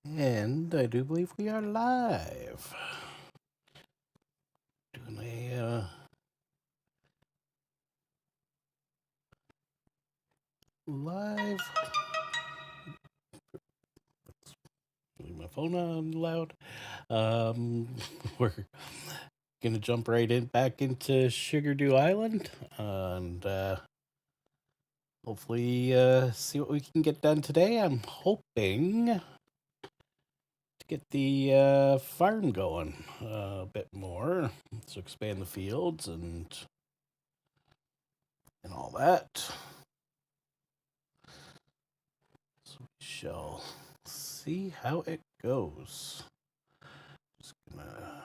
And I do believe we are live. Doing a live. Leave my phone on loud. We're gonna jump right in back into Sugardew Island and hopefully see what we can get done today. I'm hoping to get the farm going a bit more, to expand the fields and all that. So we shall see how it goes. Just gonna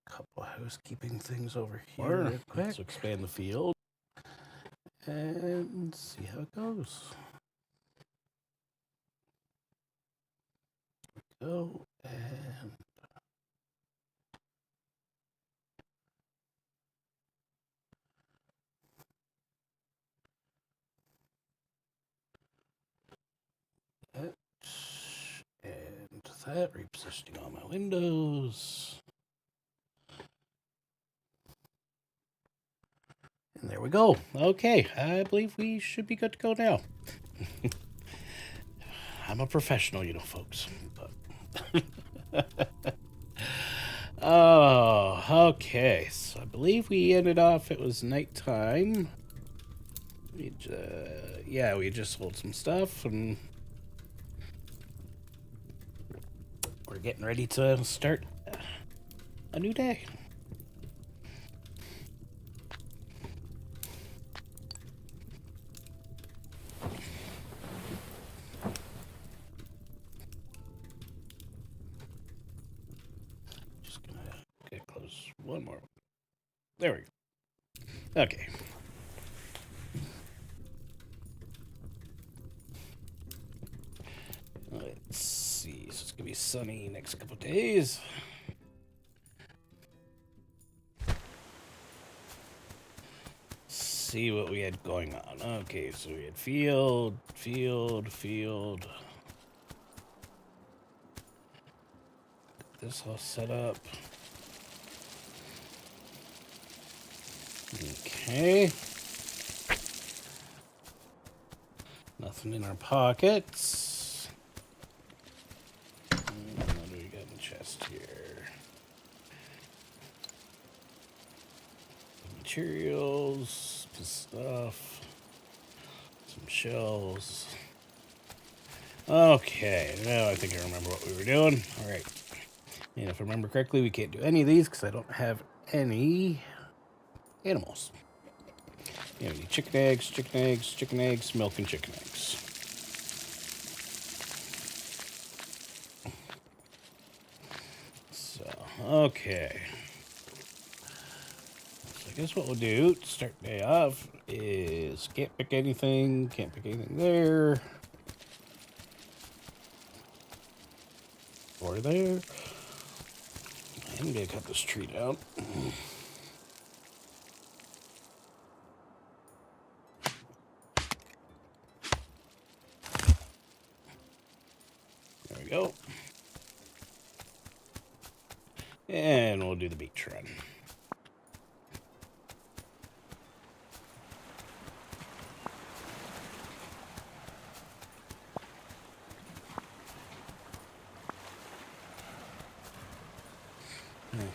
couple housekeeping things over here real quick. Let's expand the field and see how it goes. Go and that and that, repositioning all my windows. And there we go. Okay, I believe we should be good to go now. I'm a professional, you know, folks. But oh, okay. So I believe we ended off, it was nighttime. We just sold some stuff and we're getting ready to start a new day. Just gonna get close one more. There we go. Okay. Let's see. So it's gonna be sunny next couple days. See what we had going on. Okay, so we had field. Got this all set up. Okay. Nothing in our pockets. What do we got in the chest here? Materials, stuff, some shells. Okay, now I think I remember what we were doing. All right. And if I remember correctly, we can't do any of these because I don't have any animals. Yeah, we need chicken eggs, milk, and chicken eggs. So, okay. So I guess what we'll do to start the day off is can't pick anything there. Or there. I'm gonna cut this tree down. There we go. And we'll do the beach run.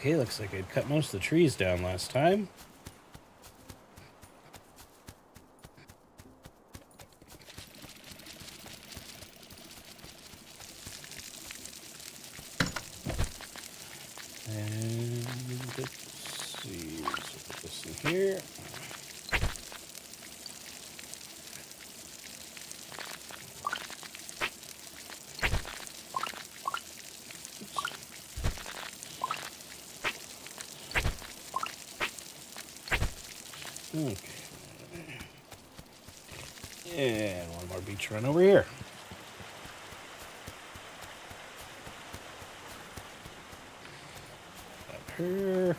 Okay, looks like I'd cut most of the trees down last time. And let's see, so put this in here. Okay. And one more beach run over here. Up here.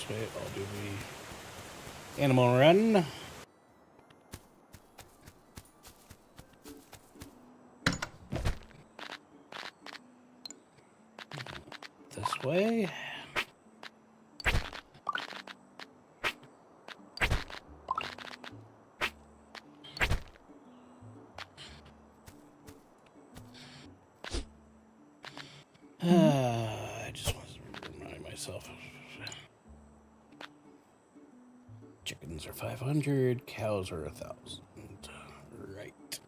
this way. I'll do the animal run. This way. I just want to remind myself. Chickens are 500, cows are 1,000. Right.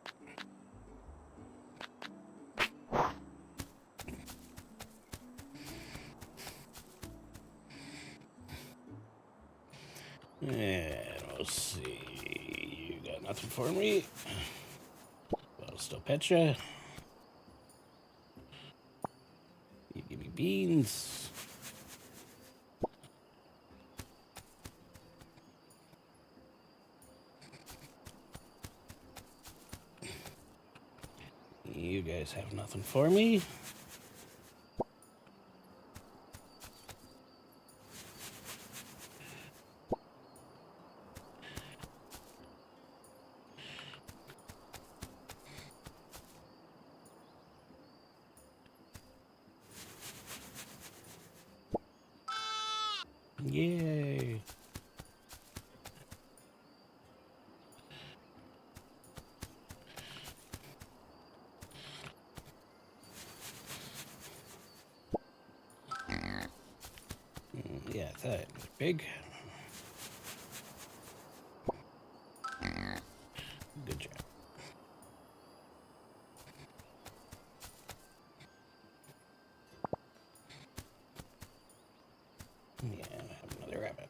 And we'll see. You got nothing for me. I'll still pet ya. You give me beans. You guys have nothing for me. Yay. Yeah, that was big. Good job. Yeah, I have another rabbit.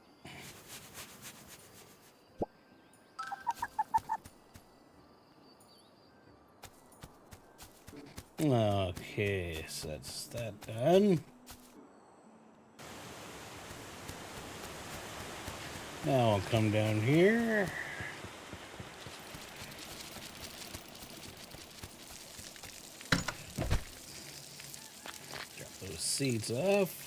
Okay, so that's that done. Now I'll come down here. Drop those seeds off.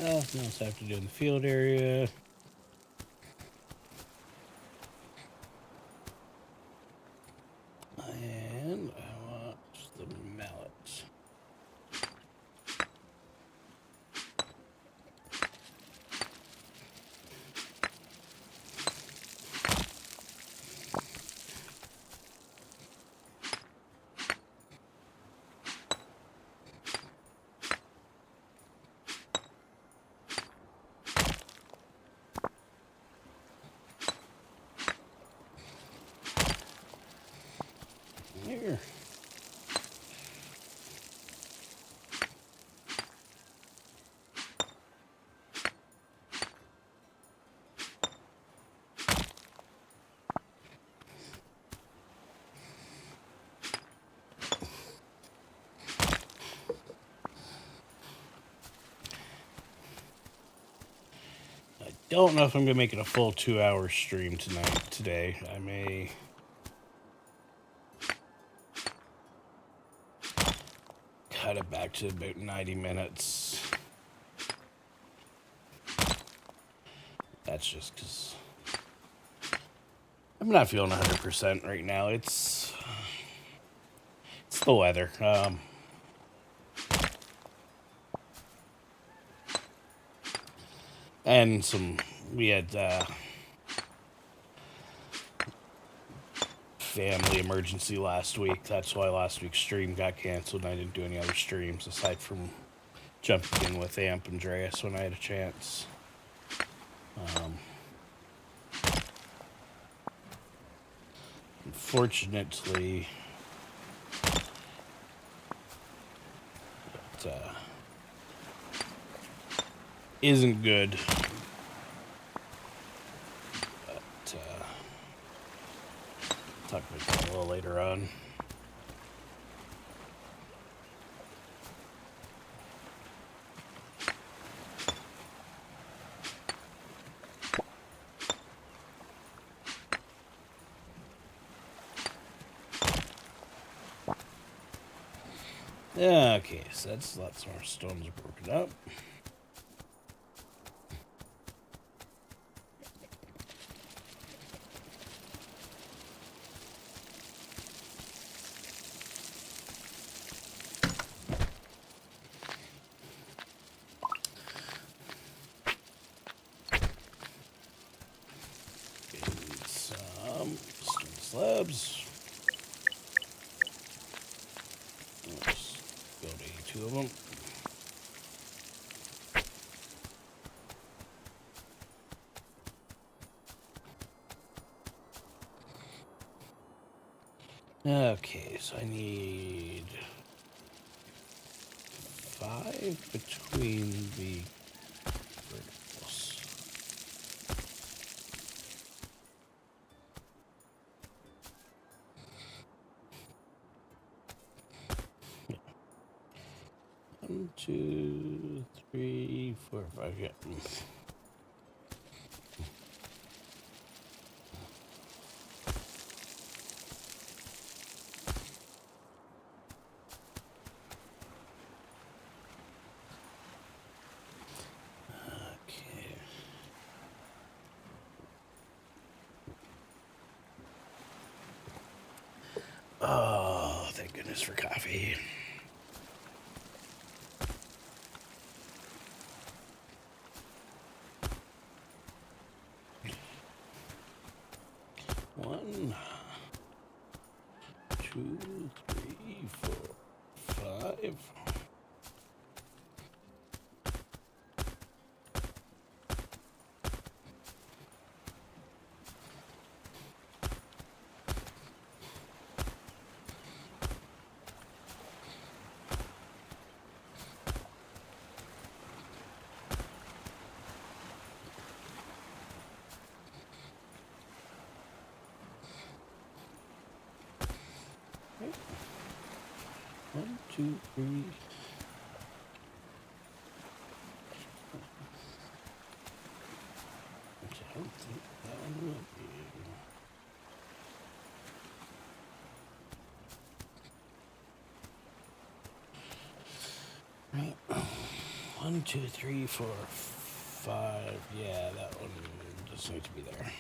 Nothing else I have to do in the field area. And I want the mallets. Here. I don't know if I'm going to make it a full 2-hour stream today. I may cut it back to about 90 minutes. That's just because I'm not feeling 100% right now. It's the weather. And we had family emergency last week. That's why last week's stream got canceled and I didn't do any other streams aside from jumping in with Amp and Andreas when I had a chance. Unfortunately, it isn't good. But talk about that a little later on. Okay, so that's lots more stones broken up. And some stone slabs. Let's go to 2 of them. Okay, so I need 5 between the verticals. One, 2, 3, 4, 5. Yeah. Okay. Oh, thank goodness for coffee. One, 2, 3, 4, 5. One, two, three. Actually, I don't think that one will be. Right. 1, 2, 3, 4, 5. Yeah, that one just needs to be there. There.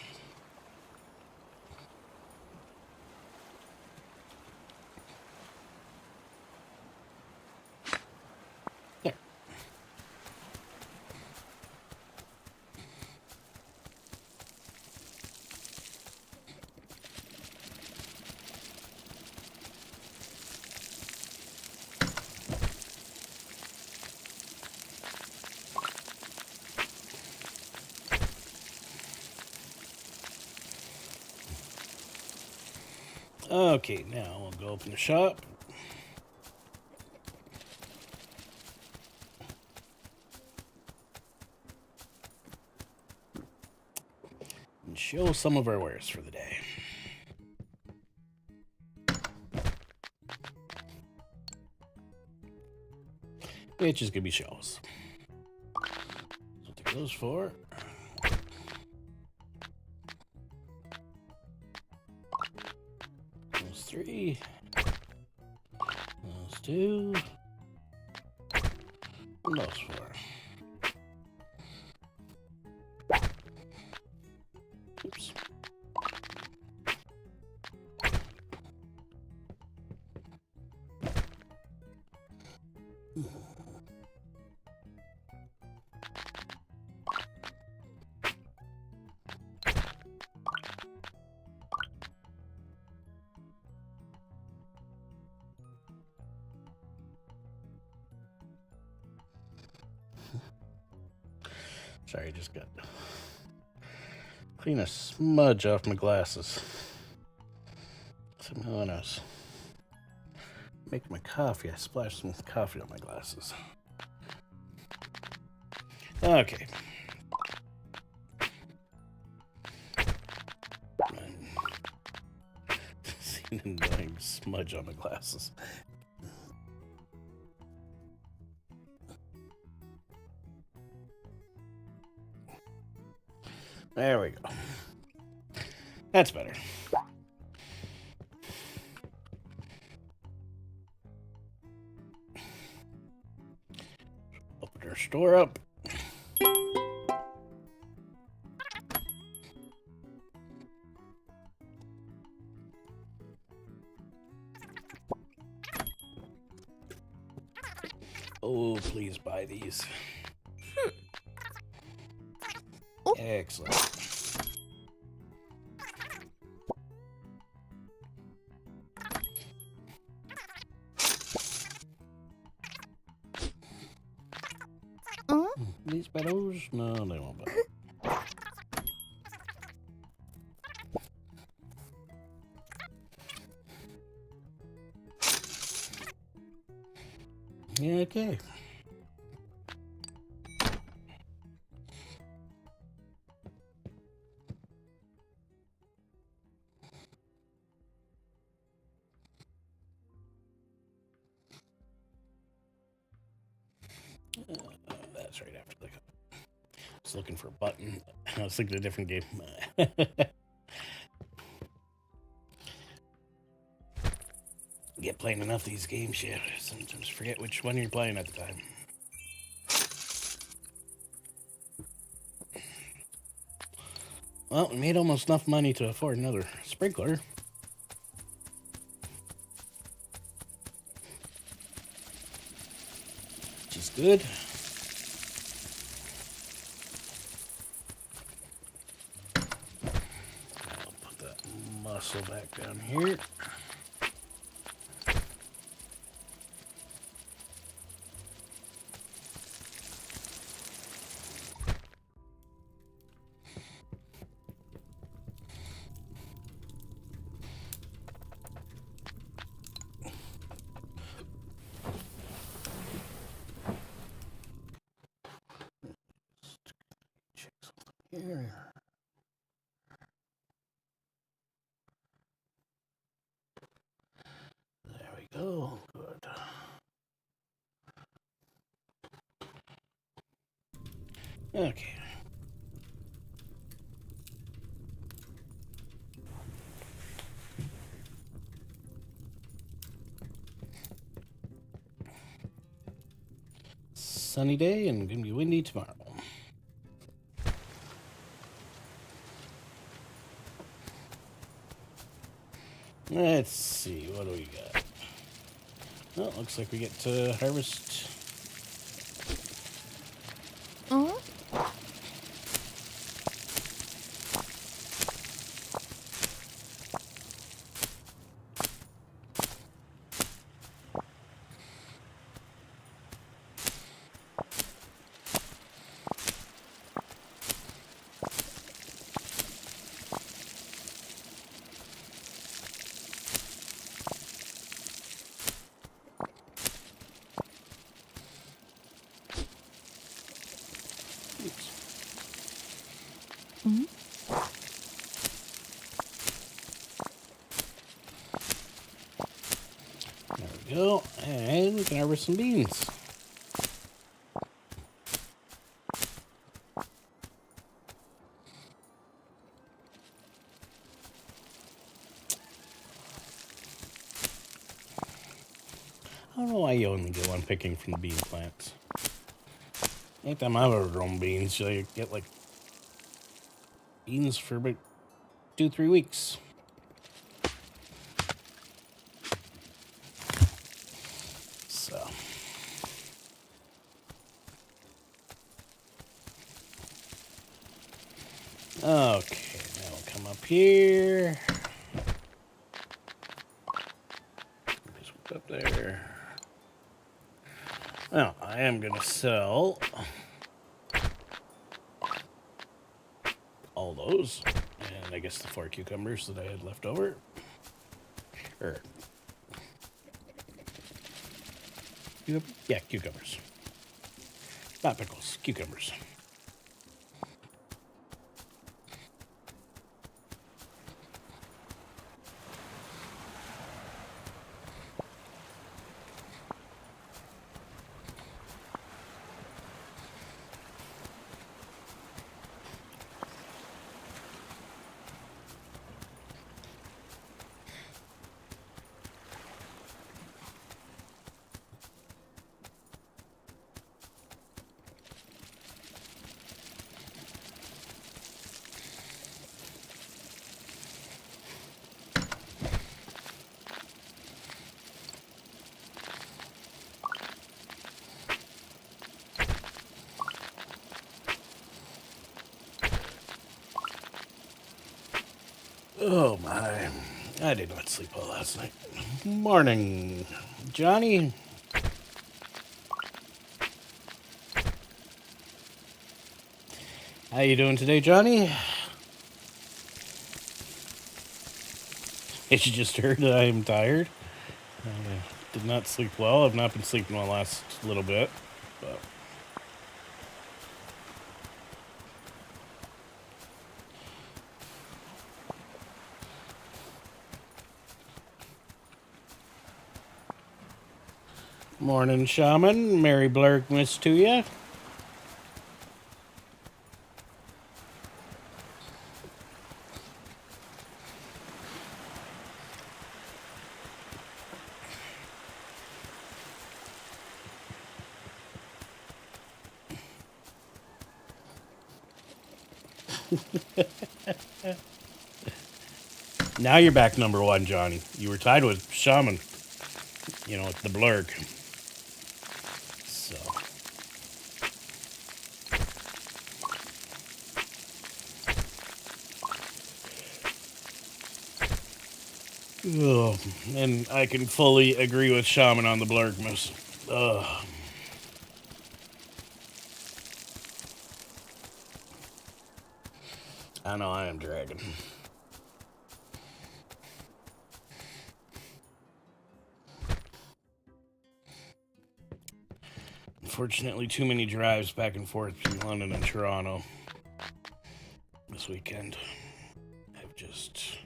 Okay, now we'll go open the shop. And show some of our wares for the day. It's just gonna be shows. So I'll take those 4. Those 3. Those 2. And those 4. Oops. Sorry, I just got clean a smudge off my glasses. Somehow when I was making my coffee, I splashed some coffee on my glasses. Okay. Seen an annoying smudge on my glasses. There we go. That's better. door up. Oh, please buy these. Excellent. These buy those? No, they won't buy. Yeah, okay. That's right after the cup. I was looking for a button. I was thinking of a different game. Get playing enough of these games, yeah. Sometimes forget which one you're playing at the time. Well, we made almost enough money to afford another sprinkler. Which is good. I'll put that mussel back down here. Here. There we go. Good. Okay. Sunny day and gonna be windy tomorrow. Let's see, what do we got? Well, looks like we get to harvest. There we go, and we can harvest some beans. I don't know why you only get one picking from the bean plants. Anytime I've ever grown beans, you get like beans for about 2-3 weeks. So. Okay, now we'll come up here. Just up there. Now, I am going to sell all those, and I guess the 4 cucumbers that I had left over. Yeah, cucumbers. Not pickles, cucumbers. Oh my. I did not sleep well last night. Morning, Johnny. How you doing today, Johnny? As you just heard, I am tired. I did not sleep well. I've not been sleeping well last little bit. But morning, Shaman. Merry Blurgmas to you. Now you're back number one, Johnny. You were tied with Shaman. You know, the blurg. So. Oh, and I can fully agree with Shaman on the blurgmas. Ugh. I know I am dragging. Unfortunately, too many drives back and forth between London and Toronto this weekend. I've just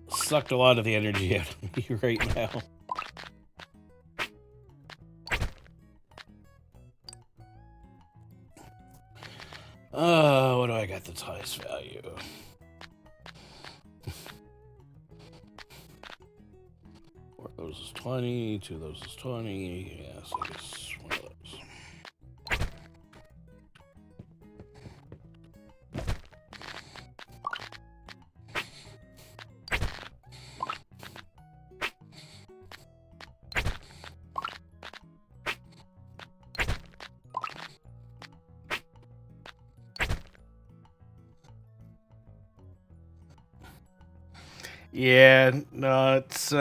sucked a lot of the energy out of me right now. What do I got that's highest value? Four of those is 20, two of those is 20. Yeah, so I guess one of those. Yeah, no, it's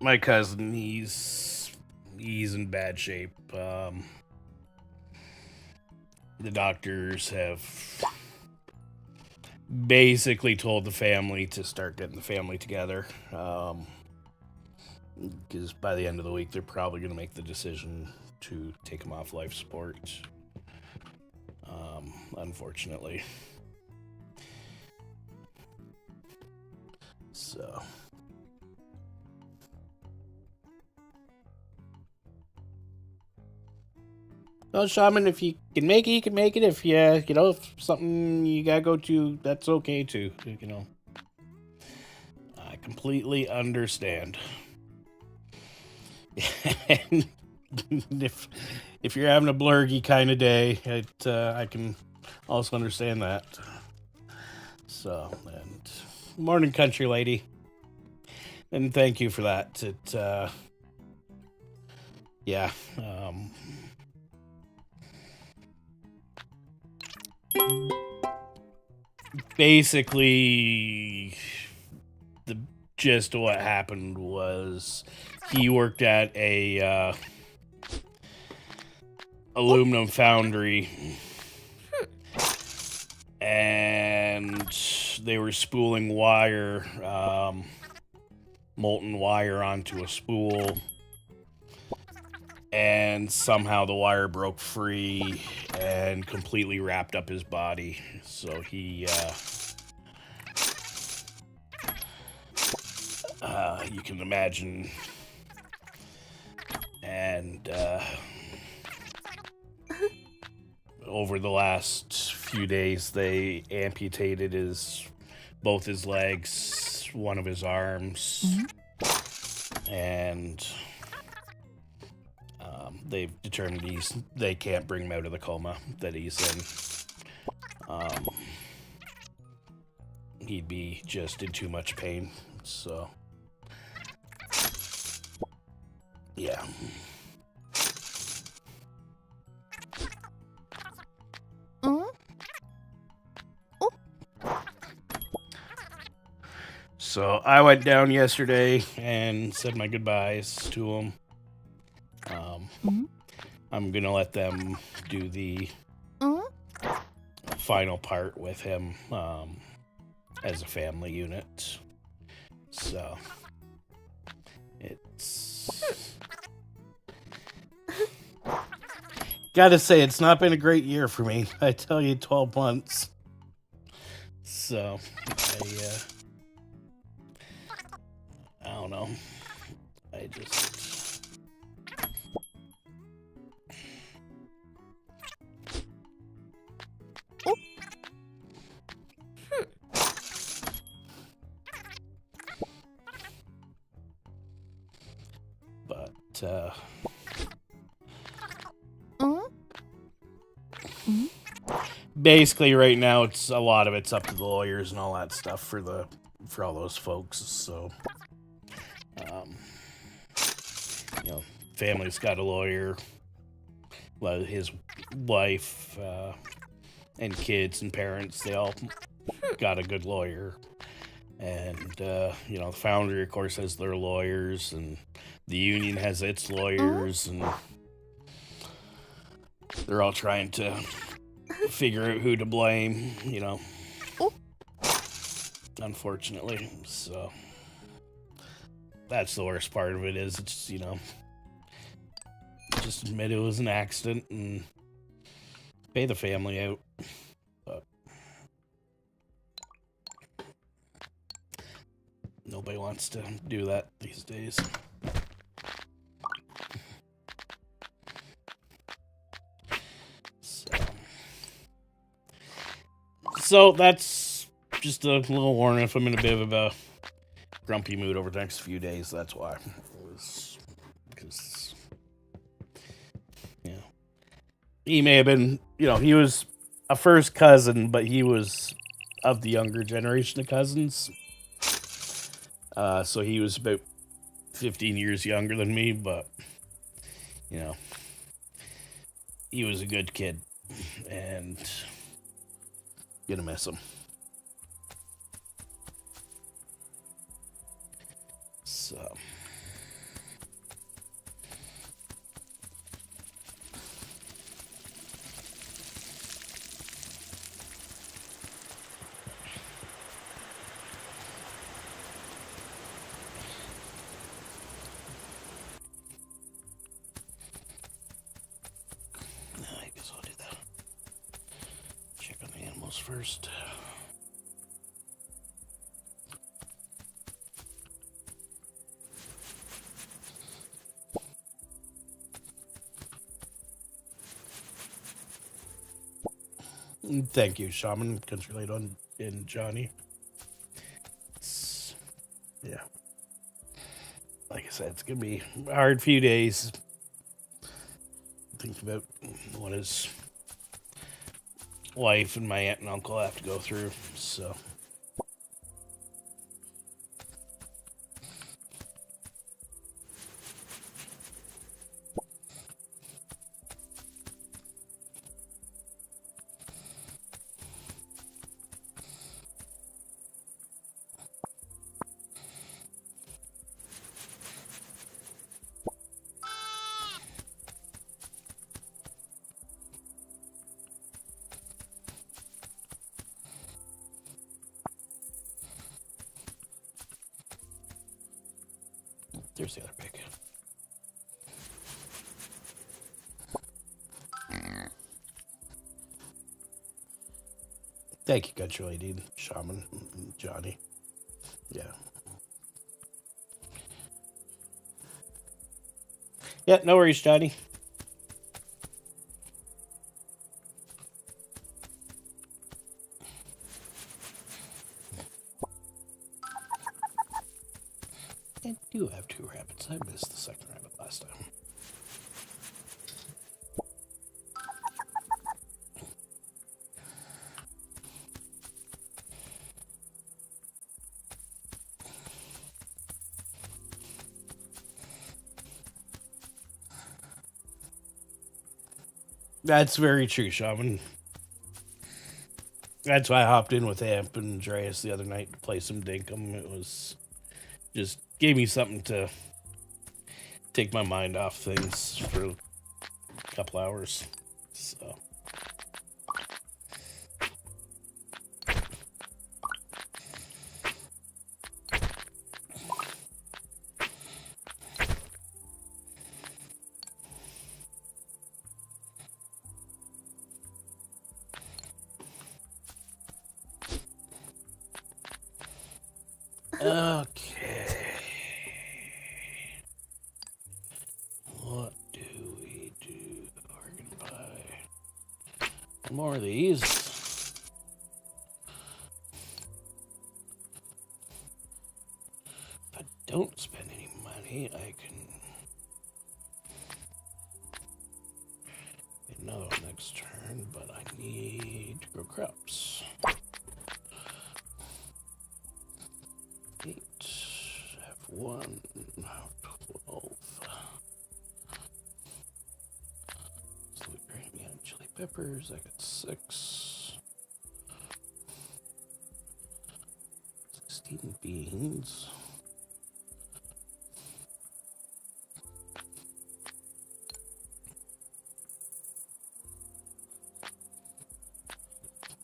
my cousin. He's in bad shape. The doctors have basically told the family to start getting the family together. Because by the end of the week, they're probably going to make the decision to take him off life support. Unfortunately. So. Well, Shaman, if you can make it, you can make it. If if something you gotta go to, that's okay too. I completely understand. And if you're having a blurgy kind of day, I can also understand that. So, and morning, country lady, and thank you for that. Yeah. Basically, the gist of what happened was he worked at a aluminum foundry, and they were spooling wire, molten wire onto a spool, and somehow the wire broke free and completely wrapped up his body. So he, you can imagine, and over the last few days, they amputated both his legs, one of his arms, and they've determined they can't bring him out of the coma that he's in. He'd be just in too much pain, so yeah. So I went down yesterday and said my goodbyes to him. I'm gonna let them do the final part with him as a family unit. So it's gotta say it's not been a great year for me. I tell you, 12 months. So I don't know. I just basically right now it's a lot of it's up to the lawyers and all that stuff for all those folks. So family's got a lawyer, his wife and kids and parents, they all got a good lawyer. And the founder, of course, has their lawyers, and the union has its lawyers, and they're all trying to figure out who to blame, unfortunately. So that's the worst part of it is it's, just admit it was an accident and pay the family out. But nobody wants to do that these days. So that's just a little warning. If I'm in a bit of a grumpy mood over the next few days, that's why. It was because he may have been, he was a first cousin, but he was of the younger generation of cousins. So he was about 15 years younger than me, but he was a good kid, and gonna miss him. So I guess I'll do that. Check on the animals first. Thank you, Shaman, Country Late on in Johnny. Yeah. Like I said, it's gonna be a hard few days. Think about what his wife and my aunt and uncle have to go through. So there's the other pig. Thank you, Country Lady, Shaman, Johnny. Yeah. Yeah, no worries, Johnny. I do have 2 rabbits. I missed the second rabbit last time. That's very true, Shaman. That's why I hopped in with Amp and Andreas the other night to play some Dinkum. It was just gave me something to take my mind off things for a couple hours. So. Okay. What do we do? We're gonna buy more of these. If I don't spend any money, I can get another one next turn, but I need to grow crops. 8, have 1, 12. Sweet green, yeah, chili peppers, I got 6. 16 beans.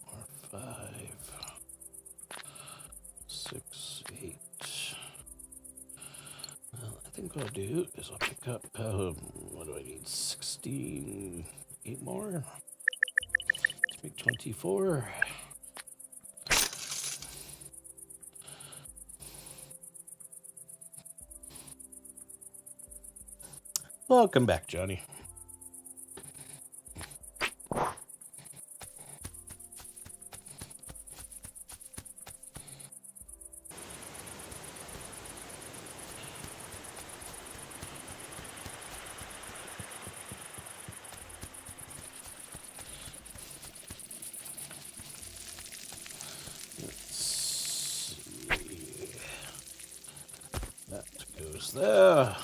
Or 5, 6, 8. Well, I think what I'll do is I'll pick up, what do I need? 16, 8 more. Let's make 24. Welcome back, Johnny. That goes there.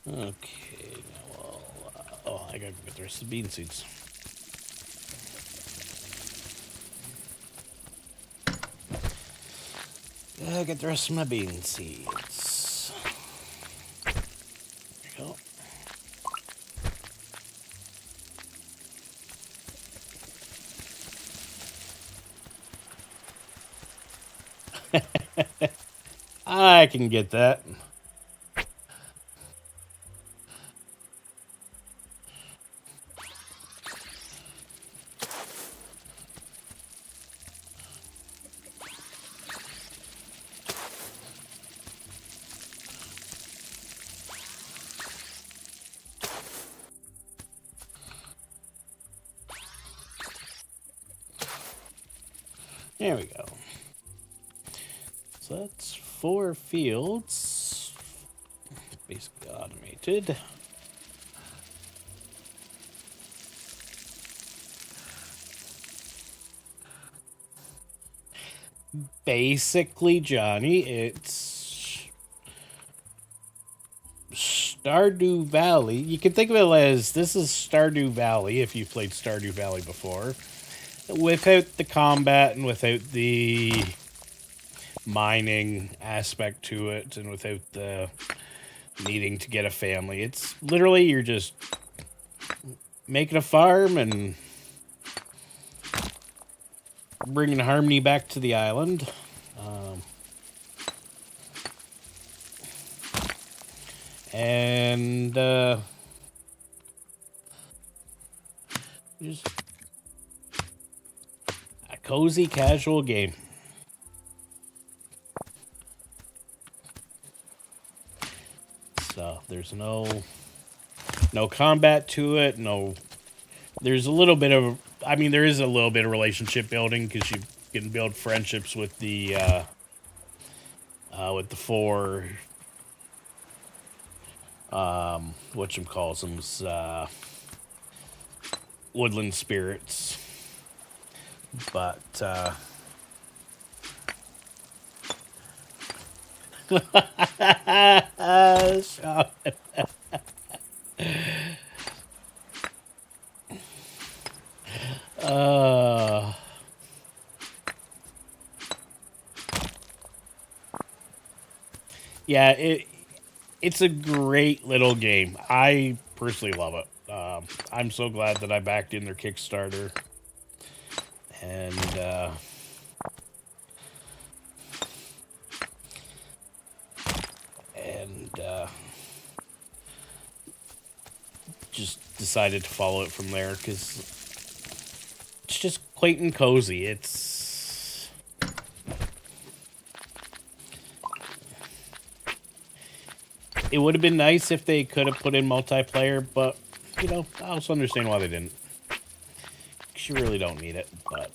Okay, now I'll, I gotta get the rest of the bean seeds. Gotta get the rest of my bean seeds. There you go. I can get that. There we go. So that's 4 fields, basically automated. Basically, Johnny, it's Stardew Valley. You can think of it as this is Stardew Valley if you've played Stardew Valley before. Without the combat and without the mining aspect to it and without the needing to get a family. It's literally you're just making a farm and bringing harmony back to the island. And just a cozy, casual game. So there's no combat to it. No, there's a little bit of I mean, there is a little bit of relationship building because you can build friendships with the 4 whatchamacallsums, woodland spirits, but yeah, it's a great little game. I personally love it. I'm so glad that I backed in their Kickstarter, and just decided to follow it from there because it's just quaint and cozy. It would have been nice if they could have put in multiplayer, but, you know, I also understand why they didn't. Because you really don't need it, but...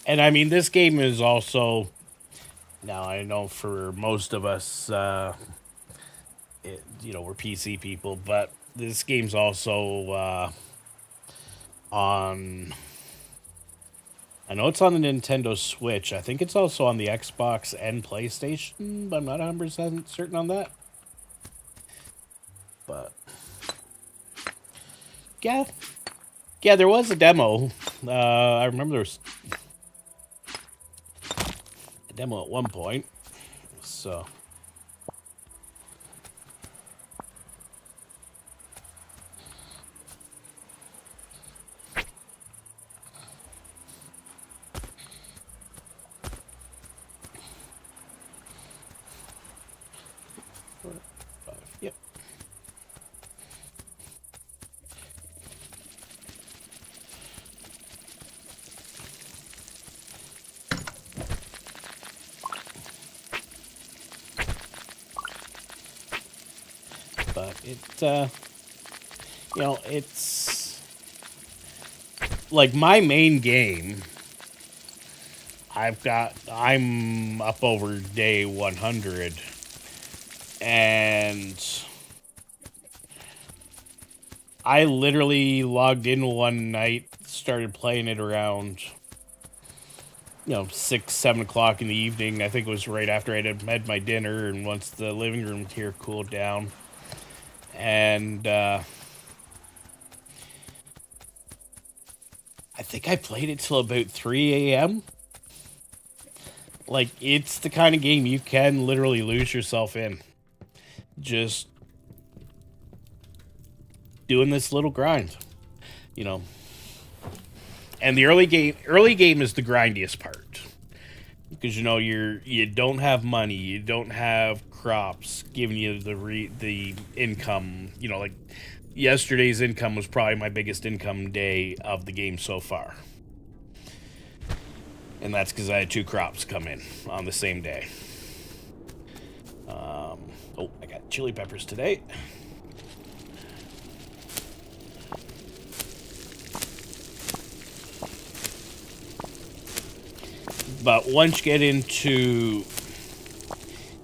And, I mean, this game is also... Now, I know for most of us, you know, we're PC people, but this game's also on... I know it's on the Nintendo Switch. I think it's also on the Xbox and PlayStation, but I'm not 100% certain on that. But... Yeah. Yeah, there was a demo. I remember there was... demo at one point, so yep. But it, you know, it's like my main game. I'm up over day 100, and I literally logged in one night, started playing it around, you know, 6, 7 o'clock in the evening. I think it was right after I had my dinner, and once the living room here cooled down. And I think I played it till about 3 a.m. Like, it's the kind of game you can literally lose yourself in. Just doing this little grind, you know. And the early game is the grindiest part. Because, you know, you don't have money, you don't have crops giving you the income. You know, like yesterday's income was probably my biggest income day of the game so far, and that's because I had 2 crops come in on the same day. Oh, I got chili peppers today. But once you get into,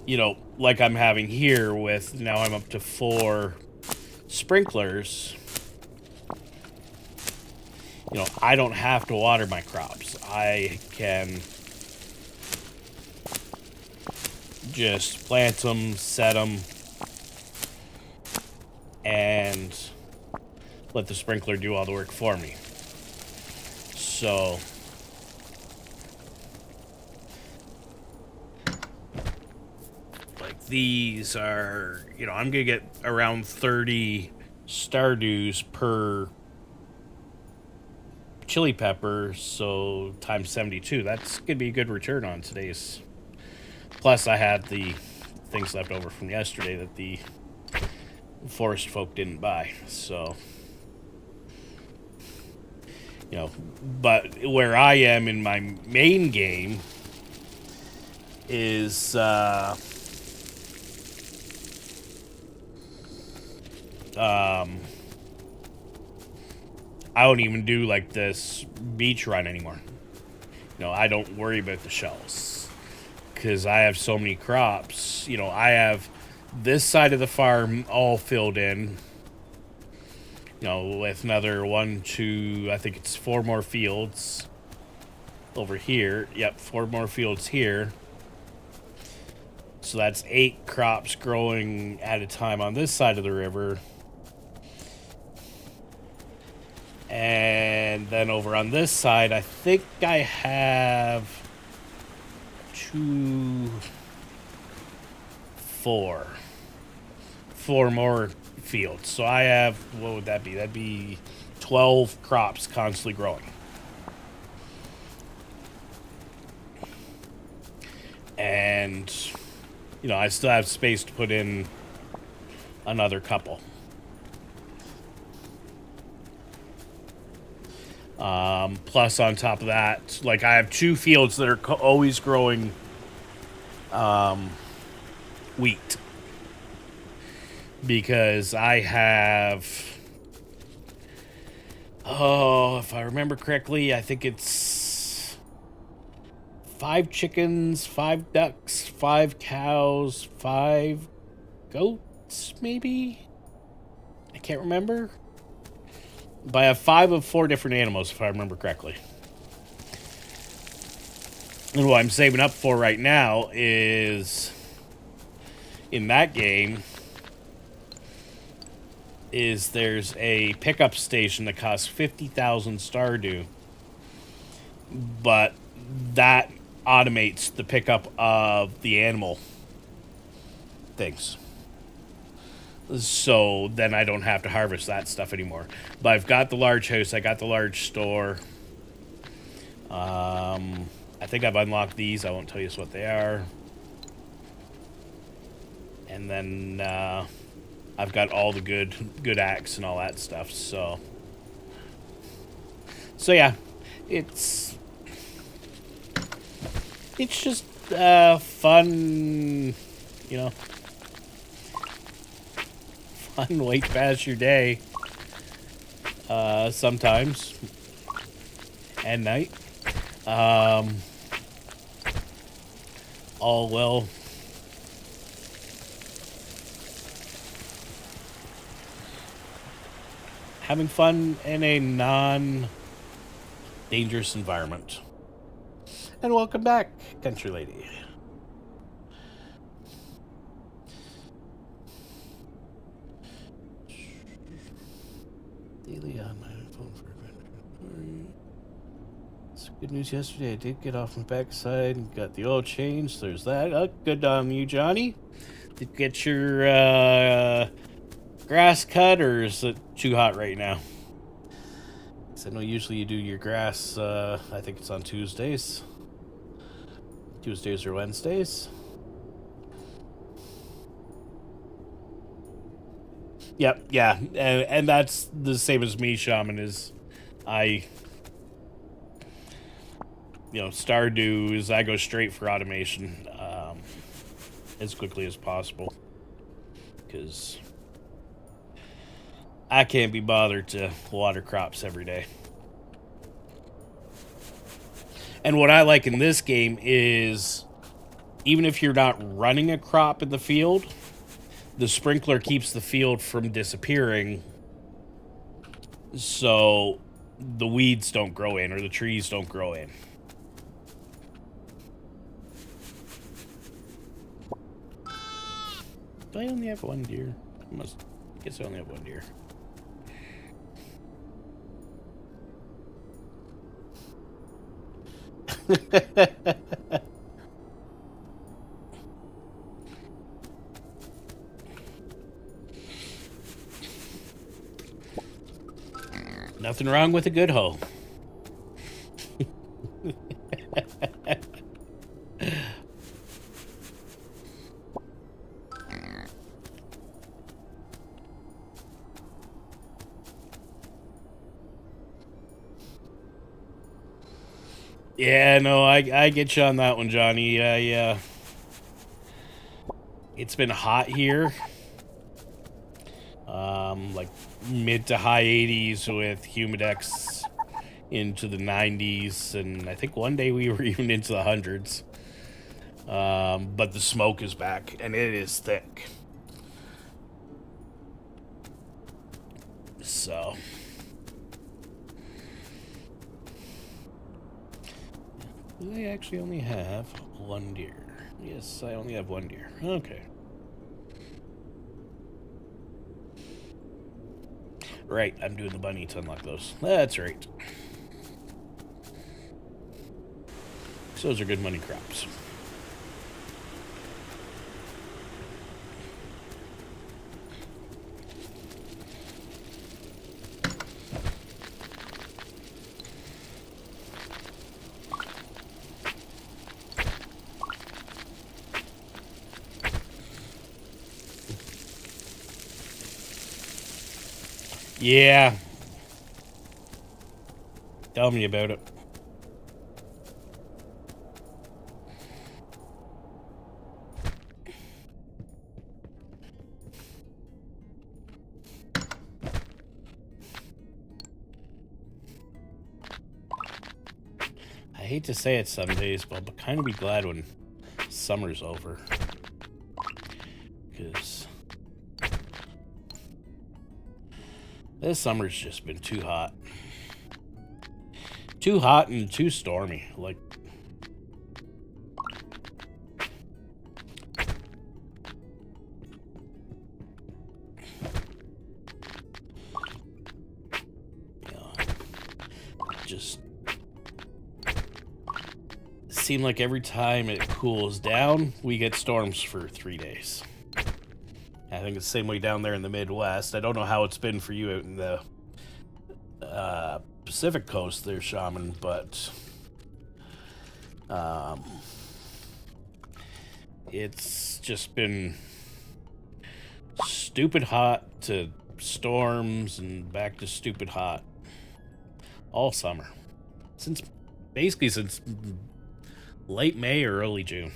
you know, like I'm having here with, now I'm up to 4 sprinklers, you know, I don't have to water my crops. I can just plant them, set them, and let the sprinkler do all the work for me. So... these are, you know, I'm gonna get around 30 Stardews per chili pepper, so times 72. That's gonna be a good return on today's. Plus, I had the things left over from yesterday that the forest folk didn't buy. So, you know, but where I am in my main game is I don't even do like this beach run anymore. You know, I don't worry about the shells because I have so many crops. You know, I have this side of the farm all filled in. You know, with another 1, 2, I think it's 4 more fields over here. Yep, 4 more fields here. So that's 8 crops growing at a time on this side of the river. And then over on this side, I think I have 4 more fields. So I have, what would that be? That'd be 12 crops constantly growing. And, you know, I still have space to put in another couple. Plus, on top of that, like I have 2 fields that are always growing wheat. Because I have, if I remember correctly, I think it's 5 chickens, 5 ducks, 5 cows, 5 goats, maybe? I can't remember. But I have 5 of 4 different animals, if I remember correctly. And what I'm saving up for right now is, in that game, is there's a pickup station that costs 50,000 Stardew. But that automates the pickup of the animal things. So then I don't have to harvest that stuff anymore. But I've got the large house. I got the large store. I think I've unlocked these. I won't tell you what they are. And then I've got all the good axe and all that stuff. So yeah, it's just fun, you know. Fun way to pass your day. Sometimes. And night. All well. Having fun in a non-dangerous environment. And welcome back, country lady. Daily on my phone for it's good news yesterday. I did get off my backside and got the oil changed. There's that. Good on you, Johnny. Did you get your grass cut, or is it too hot right now? Because I know usually you do your grass, I think it's on Tuesdays. Tuesdays or Wednesdays. Yep, yeah. And that's the same as me, Shaman, is I... You know, Stardew is I go straight for automation as quickly as possible. Because I can't be bothered to water crops every day. And what I like in this game is, even if you're not running a crop in the field, the sprinkler keeps the field from disappearing, so the weeds don't grow in, or the trees don't grow in. Do I only have 1 deer? I guess I only have 1 deer. Nothing wrong with a good hoe. Yeah, no, I get you on that one, Johnny. Yeah. It's been hot here. Like mid to high 80s with humidex into the 90s, and I think one day we were even into the hundreds. But the smoke is back, and it is thick. So... I actually only have one deer. Yes, I only have one deer. Okay. Right, I'm doing the bunny to unlock those. That's right. So those are good money crops. Yeah. Tell me about it. I hate to say it some days, but I'll kind of be glad when summer's over. Because this summer's just been too hot. Too hot and too stormy. Like, just seem like every time it cools down, we get storms for 3 days. I think it's the same way down there in the Midwest. I don't know how it's been for you out in the Pacific Coast there, Shaman, but it's just been stupid hot to storms and back to stupid hot all summer. Basically since late May or early June.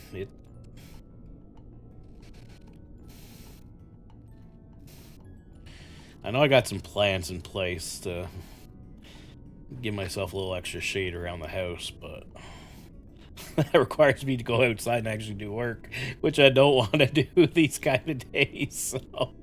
I know I got some plans in place to give myself a little extra shade around the house, but that requires me to go outside and actually do work, which I don't want to do these kind of days. So.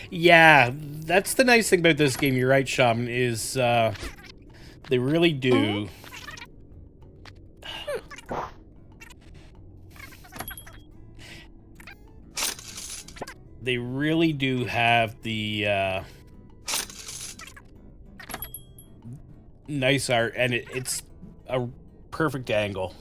Yeah, that's the nice thing about this game. You're right, Shaman, is they really do. They really do have the nice art, and it's a perfect angle.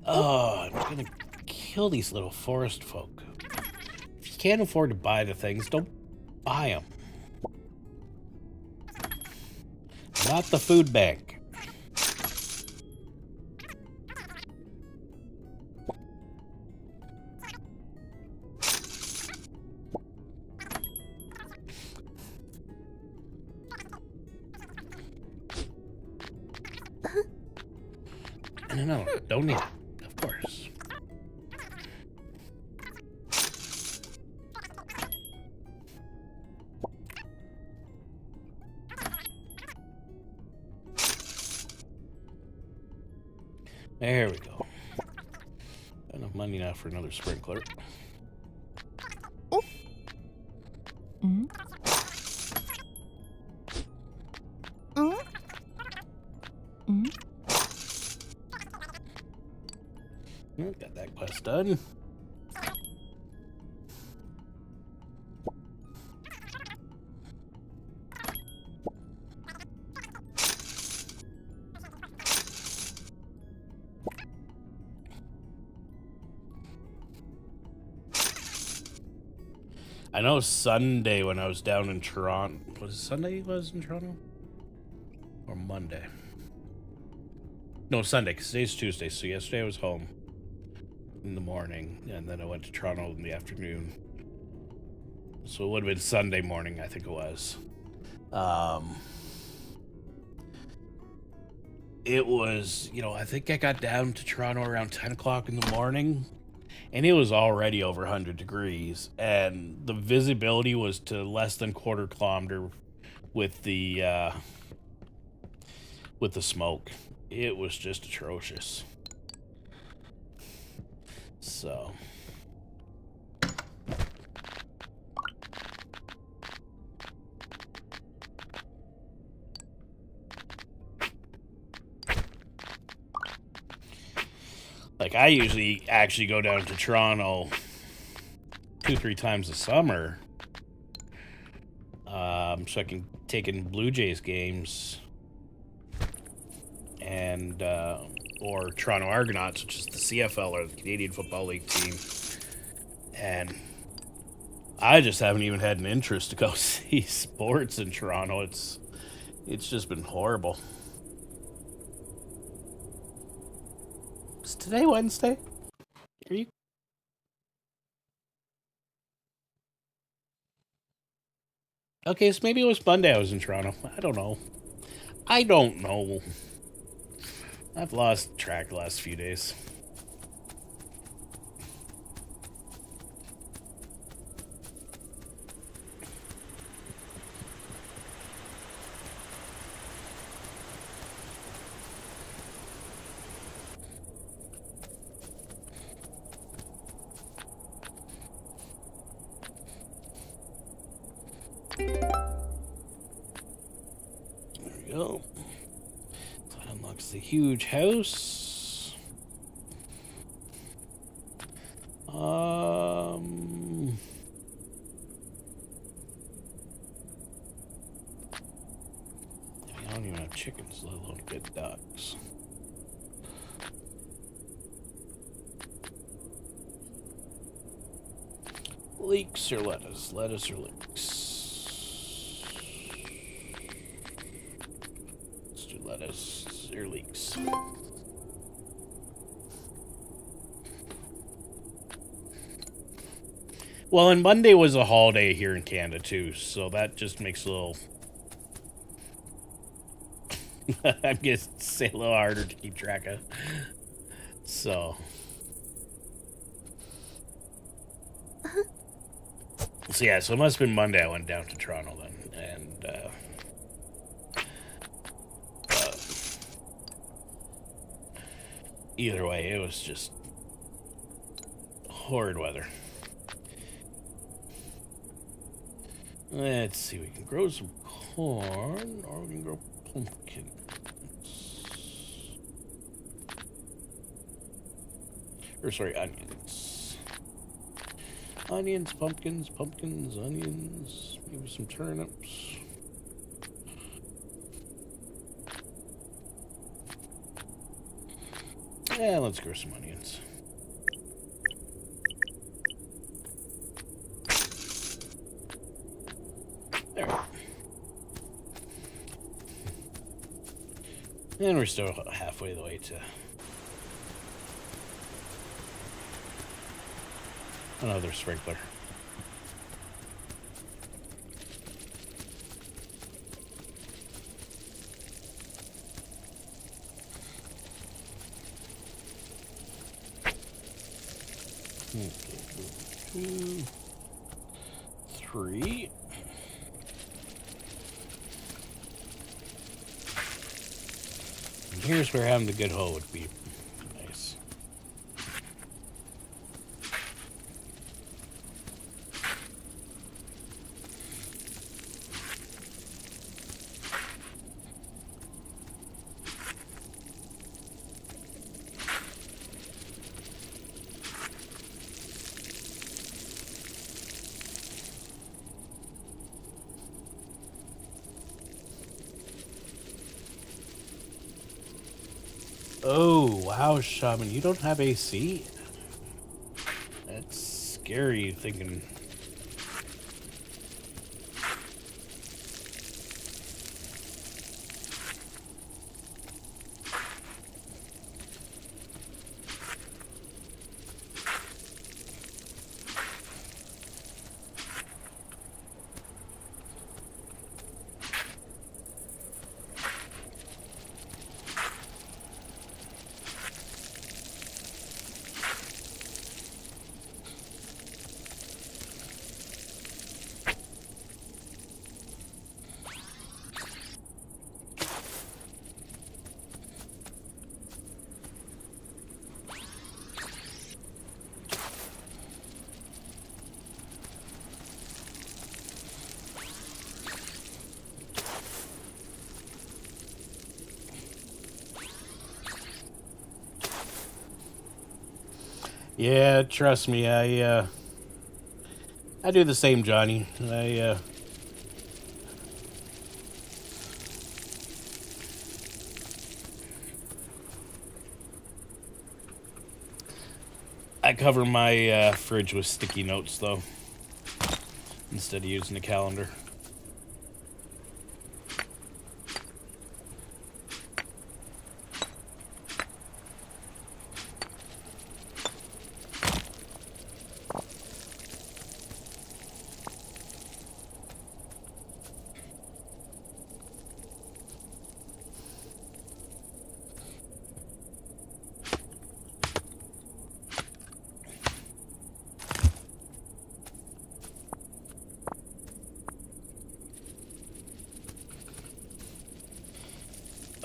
Oh, I'm gonna kill these little forest folk. If you can't afford to buy the things, don't buy them. Not the food bank. No, don't need it, of course. There we go. Enough money now for another sprinkler. Got that quest done. I know Sunday when I was down in Toronto. Was it Sunday I was in Toronto? Or Monday? No, Sunday, because today's Tuesday. So yesterday I was home in the morning, and then I went to Toronto in the afternoon. So it would have been Sunday morning, I think it was. It was, I think I got down to Toronto around 10 o'clock in the morning, and it was already over 100 degrees, and the visibility was to less than quarter kilometer with the smoke. It was just atrocious. So like, I usually actually go down to Toronto 2-3 times a summer, so I can take in Blue Jays games and or Toronto Argonauts, which is the CFL or the Canadian Football League team, and I just haven't even had an interest to go see sports in Toronto. It's just been horrible. Is today Wednesday? Are you? Okay, so maybe it was Monday I was in Toronto. I don't know. I've lost track the last few days. Go. So that unlocks the huge house. I don't even have chickens, let alone get ducks. Leeks or lettuce? Lettuce or leeks? Lettuce or leeks. Well, and Monday was a holiday here in Canada too, so that just makes a little I'm gonna say a little harder to keep track of. So yeah, so it must have been Monday I went down to Toronto then, and either way, it was just horrid weather. Let's see, we can grow some corn, or we can grow pumpkins. Or sorry, onions. Onions, pumpkins, onions, maybe some turnips. Yeah, let's grow some onions. There. And we're still halfway the way to another sprinkler. Okay, 2, 3. And here's where having the good hoe would be nice. Oh, wow, Shaman, you don't have AC? That's scary thinking Yeah, trust me, I do the same, Johnny. I cover my fridge with sticky notes, though, instead of using a calendar.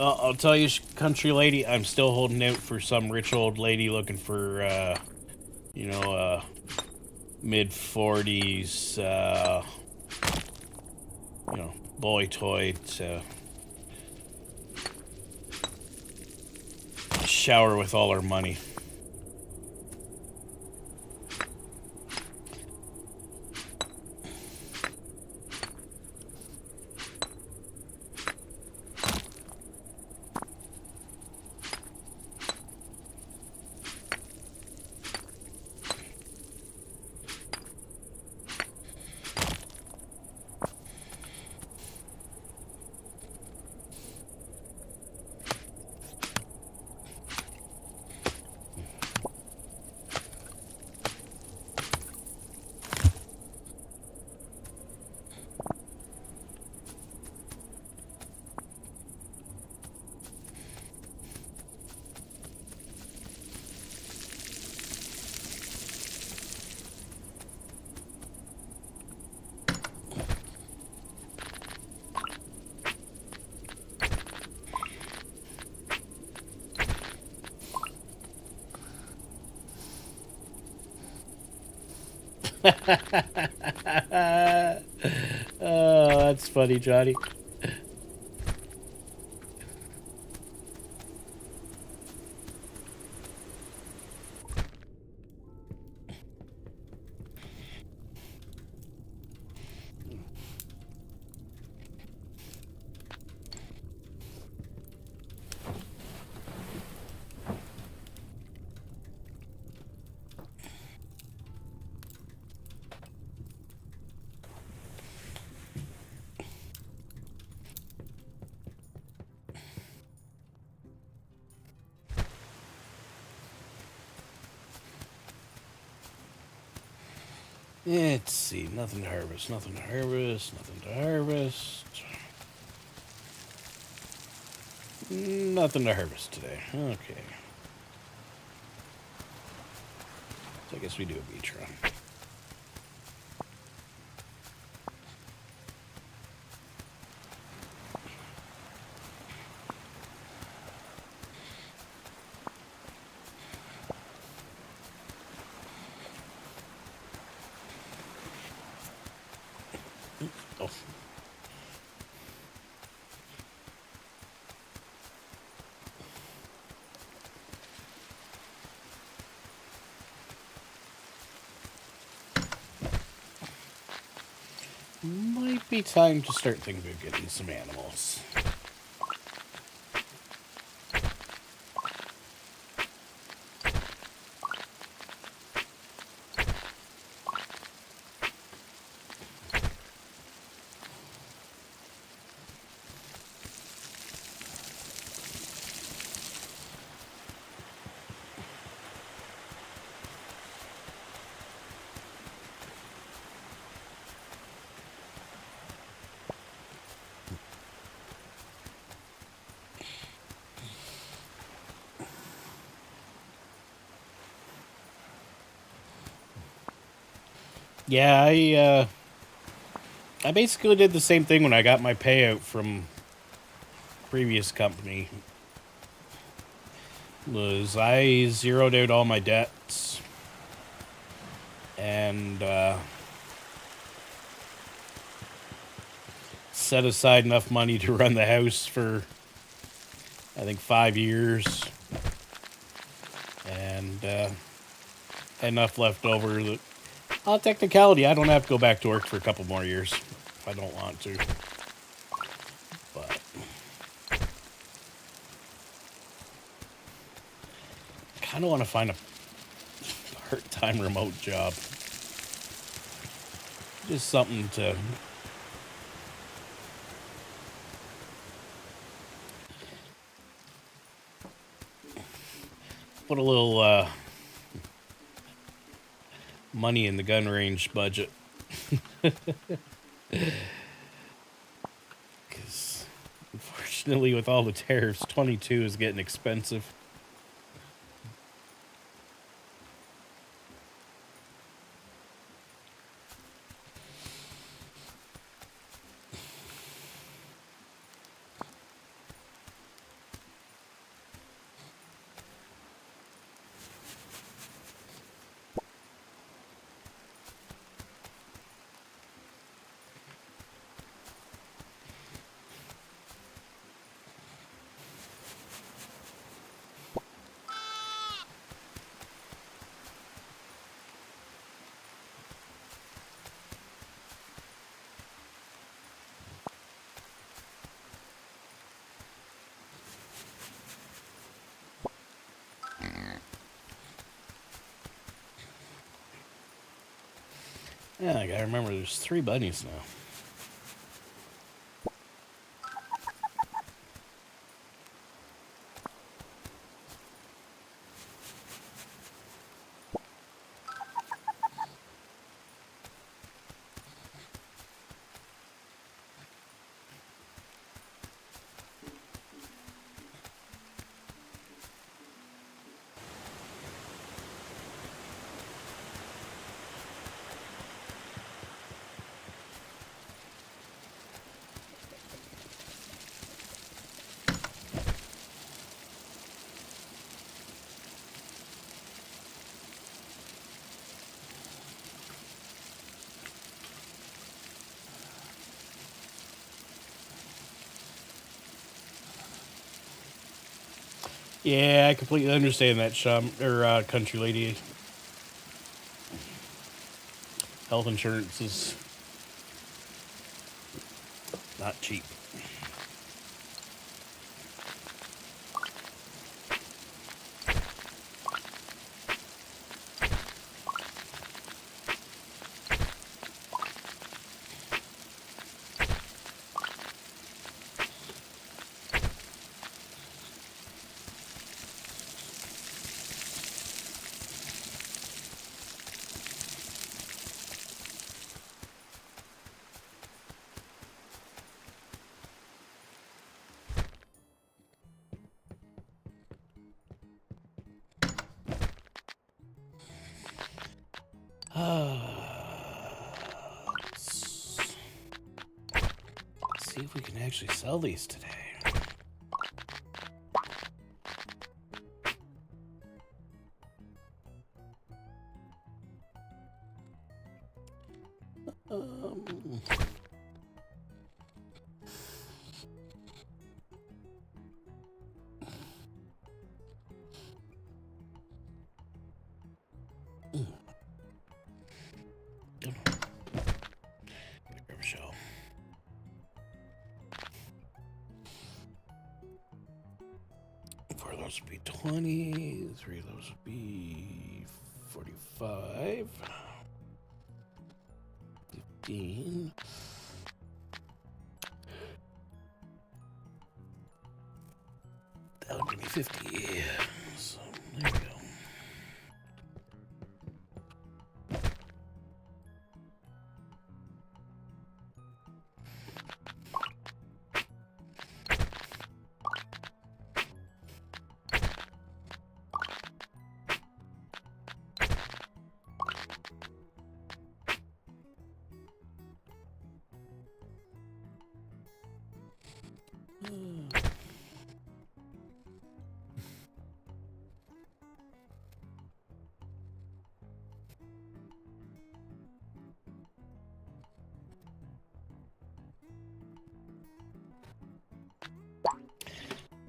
I'll tell you, country lady, I'm still holding out for some rich old lady looking for, mid-40s, boy toy to shower with all her money. Oh, that's funny, Johnny. Let's see. Nothing to harvest. Nothing to harvest. Nothing to harvest. Nothing to harvest today. Okay. So I guess we do a beach run. Oh. Might be time to start thinking about getting some animals. Yeah, I basically did the same thing when I got my payout from previous company. Was I zeroed out all my debts and set aside enough money to run the house for, I think, 5 years. And enough left over that, technicality, I don't have to go back to work for a couple more years if I don't want to. But I kind of want to find a part-time remote job. Just something to put a little money in the gun range budget. Because unfortunately, with all the tariffs, 22 is getting expensive. Yeah, I gotta remember there's 3 bunnies now. Yeah, I completely understand that, country lady. Health insurance is not cheap. Let's see if we can actually sell these today. Shell. 4 of those would be 20. 3 of those would be 45. 15. That would give me 50. So there we go.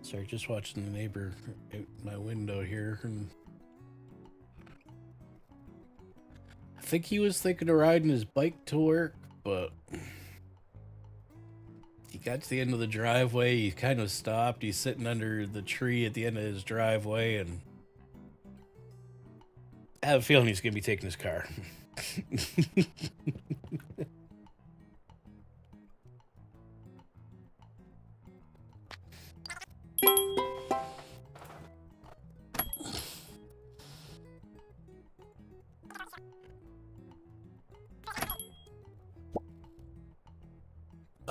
Sorry, just watching the neighbor out my window here, and think he was thinking of riding his bike to work, but he got to the end of the driveway. He kind of stopped. He's sitting under the tree at the end of his driveway, and I have a feeling he's going to be taking his car.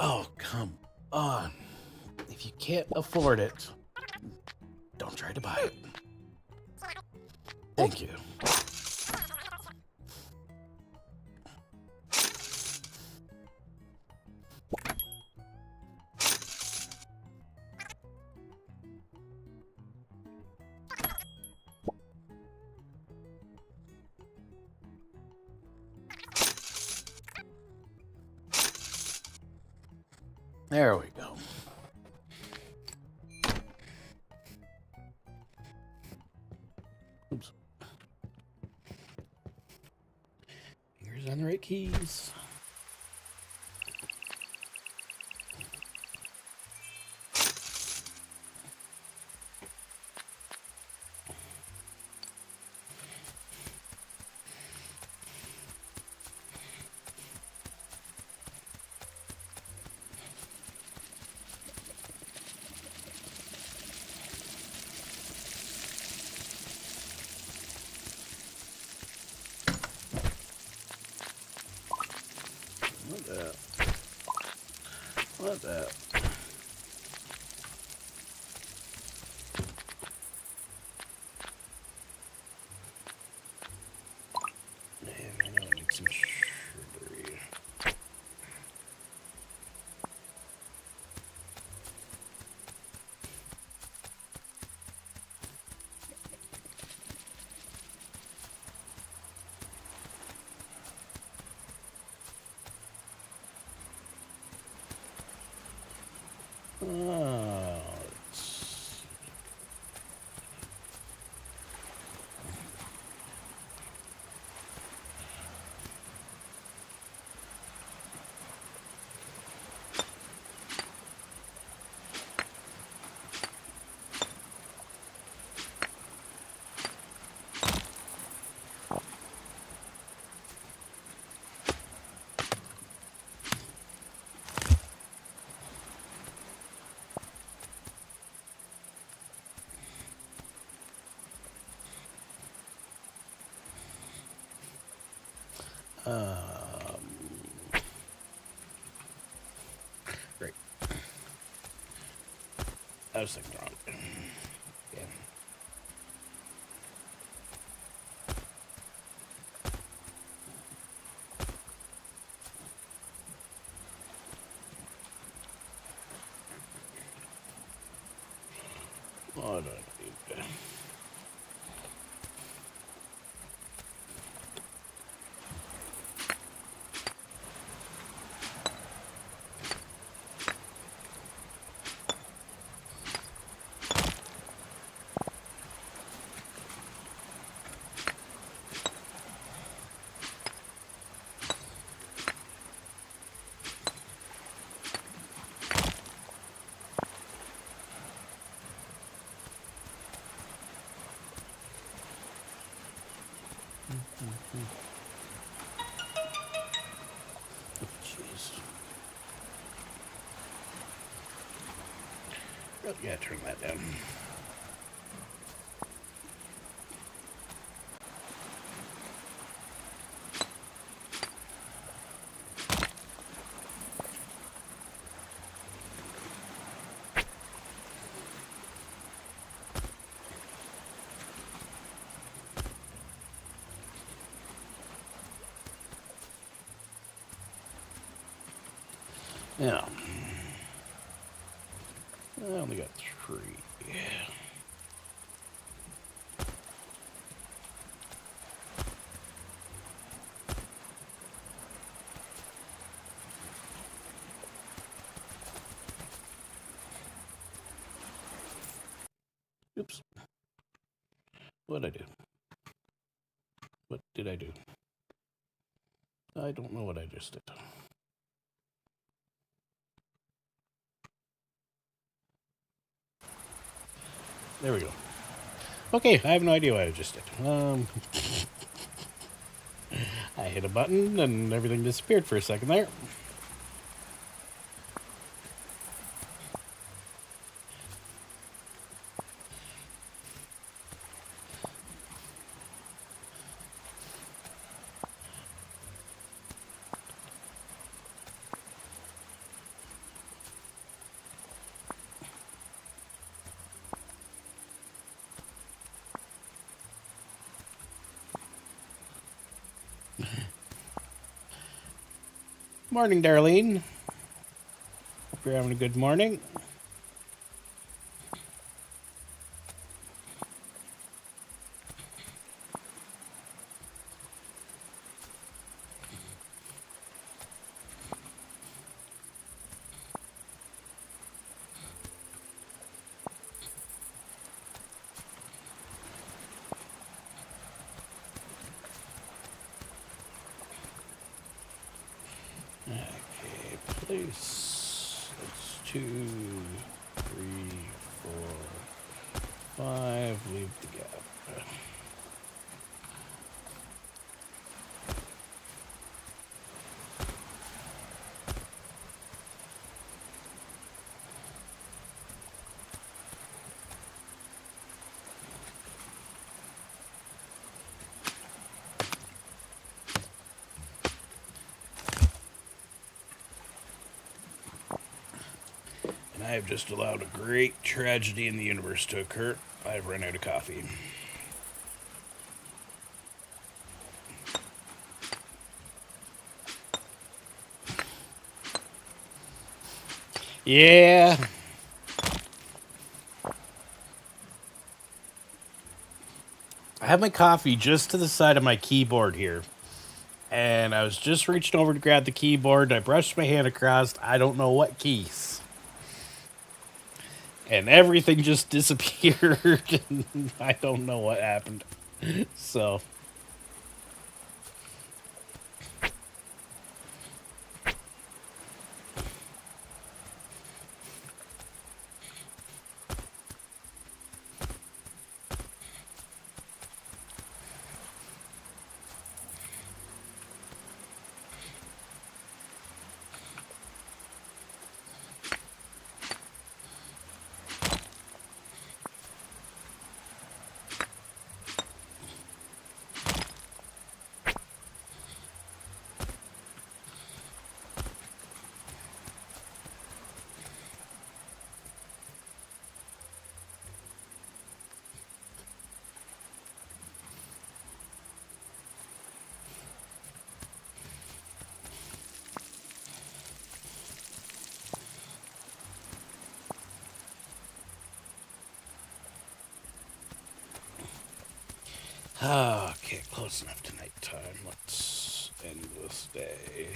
Oh, come on. If you can't afford it, don't try to buy it. Thank you. There we go. Oops. Fingers on the right keys. What that? Man, I know I need some sugar. Oh, great. I was thinking wrong. Yeah. What do I need? Jeez. Oh, yeah, turn that down. Now, I only got 3. Oops. What did I do? What did I do? I don't know what I just did. There we go. Okay, I have no idea what I just did. I hit a button and everything disappeared for a second there. Morning, Darlene. Hope you're having a good morning. Okay, place. That's 2, 3, 4, 5. Leave the gap. I have just allowed a great tragedy in the universe to occur. I've run out of coffee. Yeah. I have my coffee just to the side of my keyboard here. And I was just reaching over to grab the keyboard. I brushed my hand across, I don't know what keys. And everything just disappeared. And I don't know what happened. So. Okay, close enough to nighttime. Let's end this day.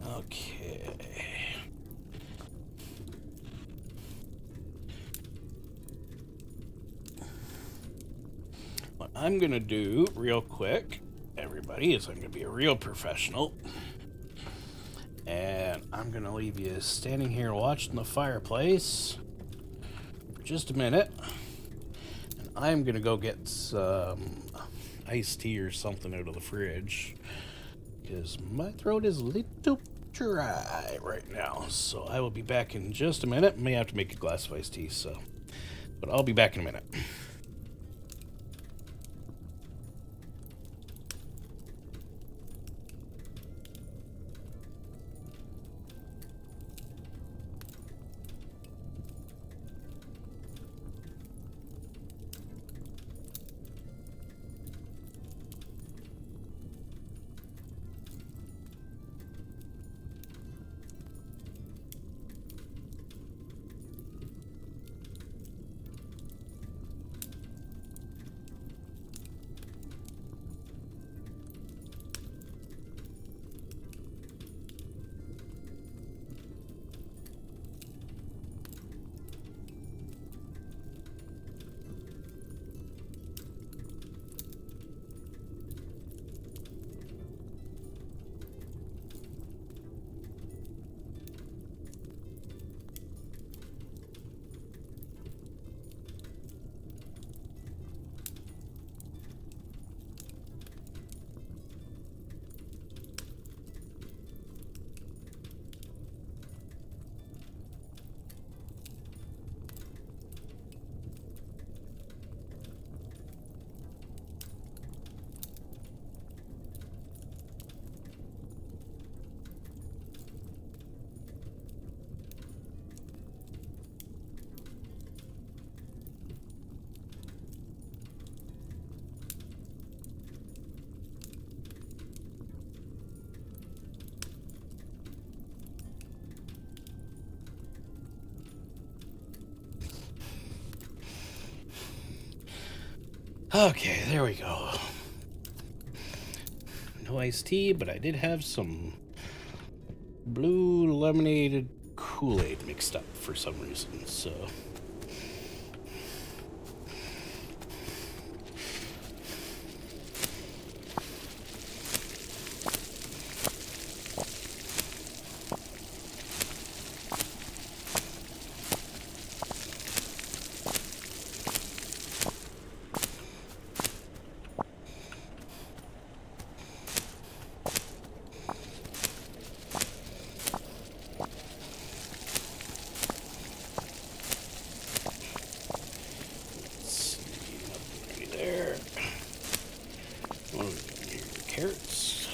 Okay. What I'm going to do real quick, everybody, is I'm going to be a real professional. And I'm going to leave you standing here watching the fireplace for just a minute. And I'm going to go get some iced tea or something out of the fridge. because my throat is a little dry right now. So I will be back in just a minute. May have to make a glass of iced tea, so. But I'll be back in a minute. Okay, there we go. No iced tea, but I did have some blue lemonade Kool-Aid mixed up for some reason, so. Carrots.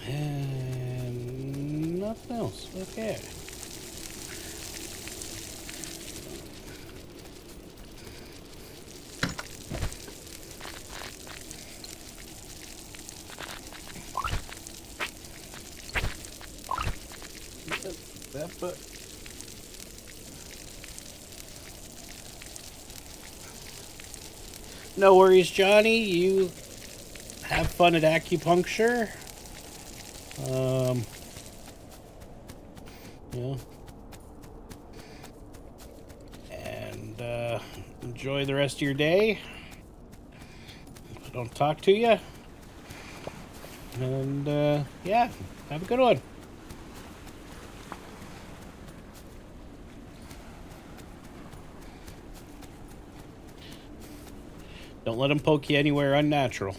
And nothing else. Okay. That but no worries, Johnny. You have fun at acupuncture. Yeah. And enjoy the rest of your day. If I don't talk to you. And yeah, have a good one. Don't let them poke you anywhere unnatural.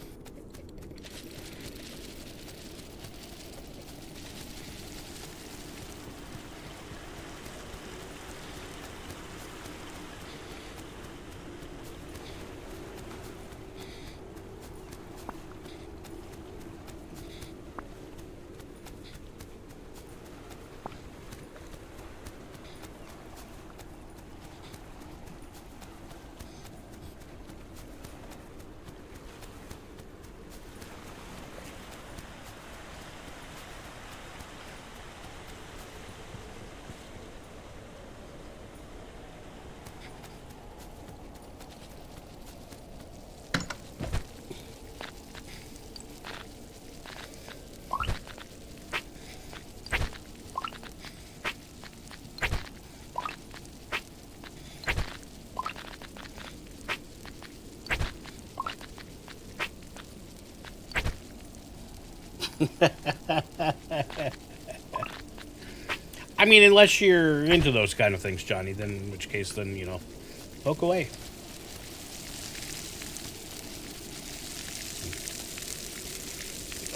I mean, unless you're into those kind of things, Johnny, then in which case, then, you know, poke away.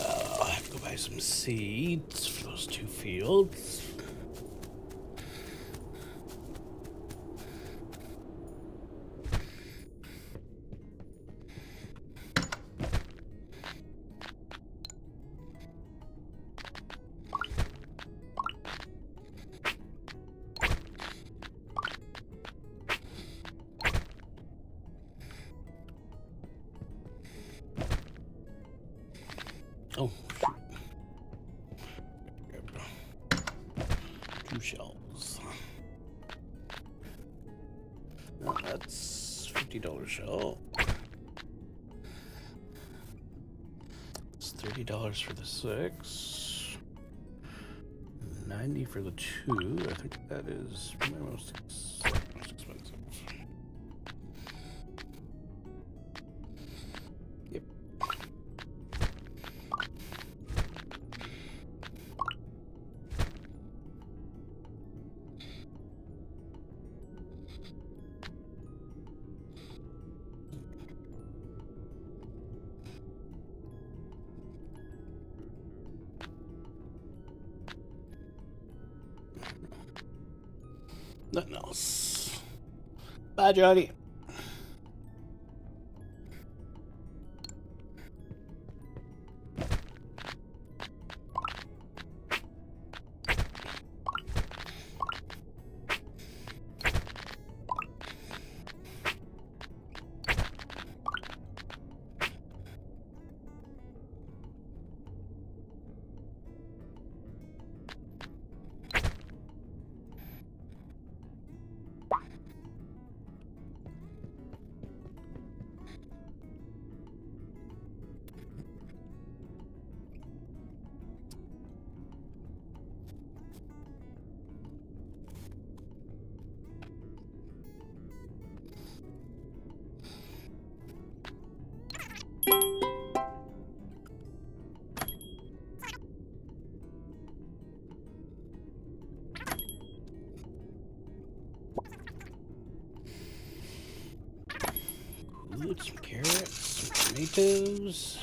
I'll have to go buy some seeds for those 2 fields. Oh, grab 2 shells. That's $50 shell. It's $30 for the 6. 90 for the 2. I think that is my most expensive. Yep. Nothing else. Bye, Johnny. Some carrots, some tomatoes.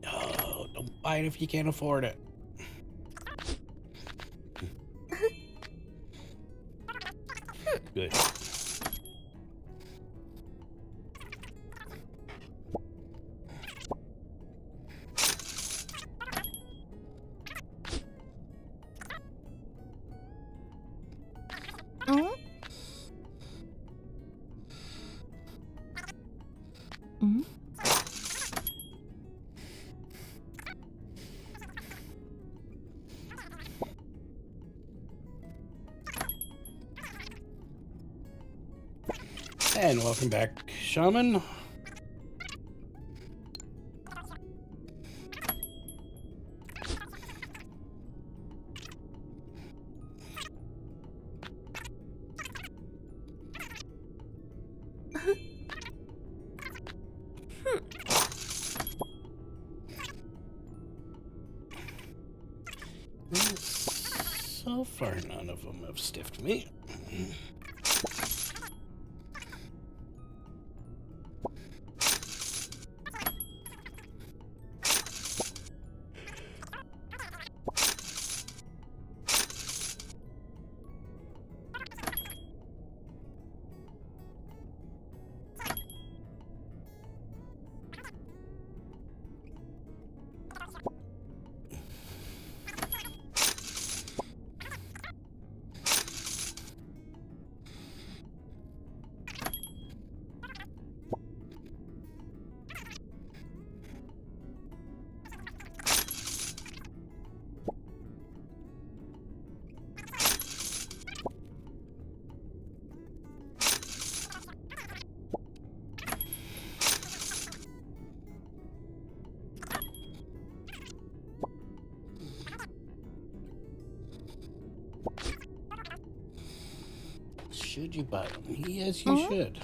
Oh, don't buy it if you can't afford it. Good. And welcome back, Shaman. So far, none of them have stiffed me. Should you buy them? Yes, you should.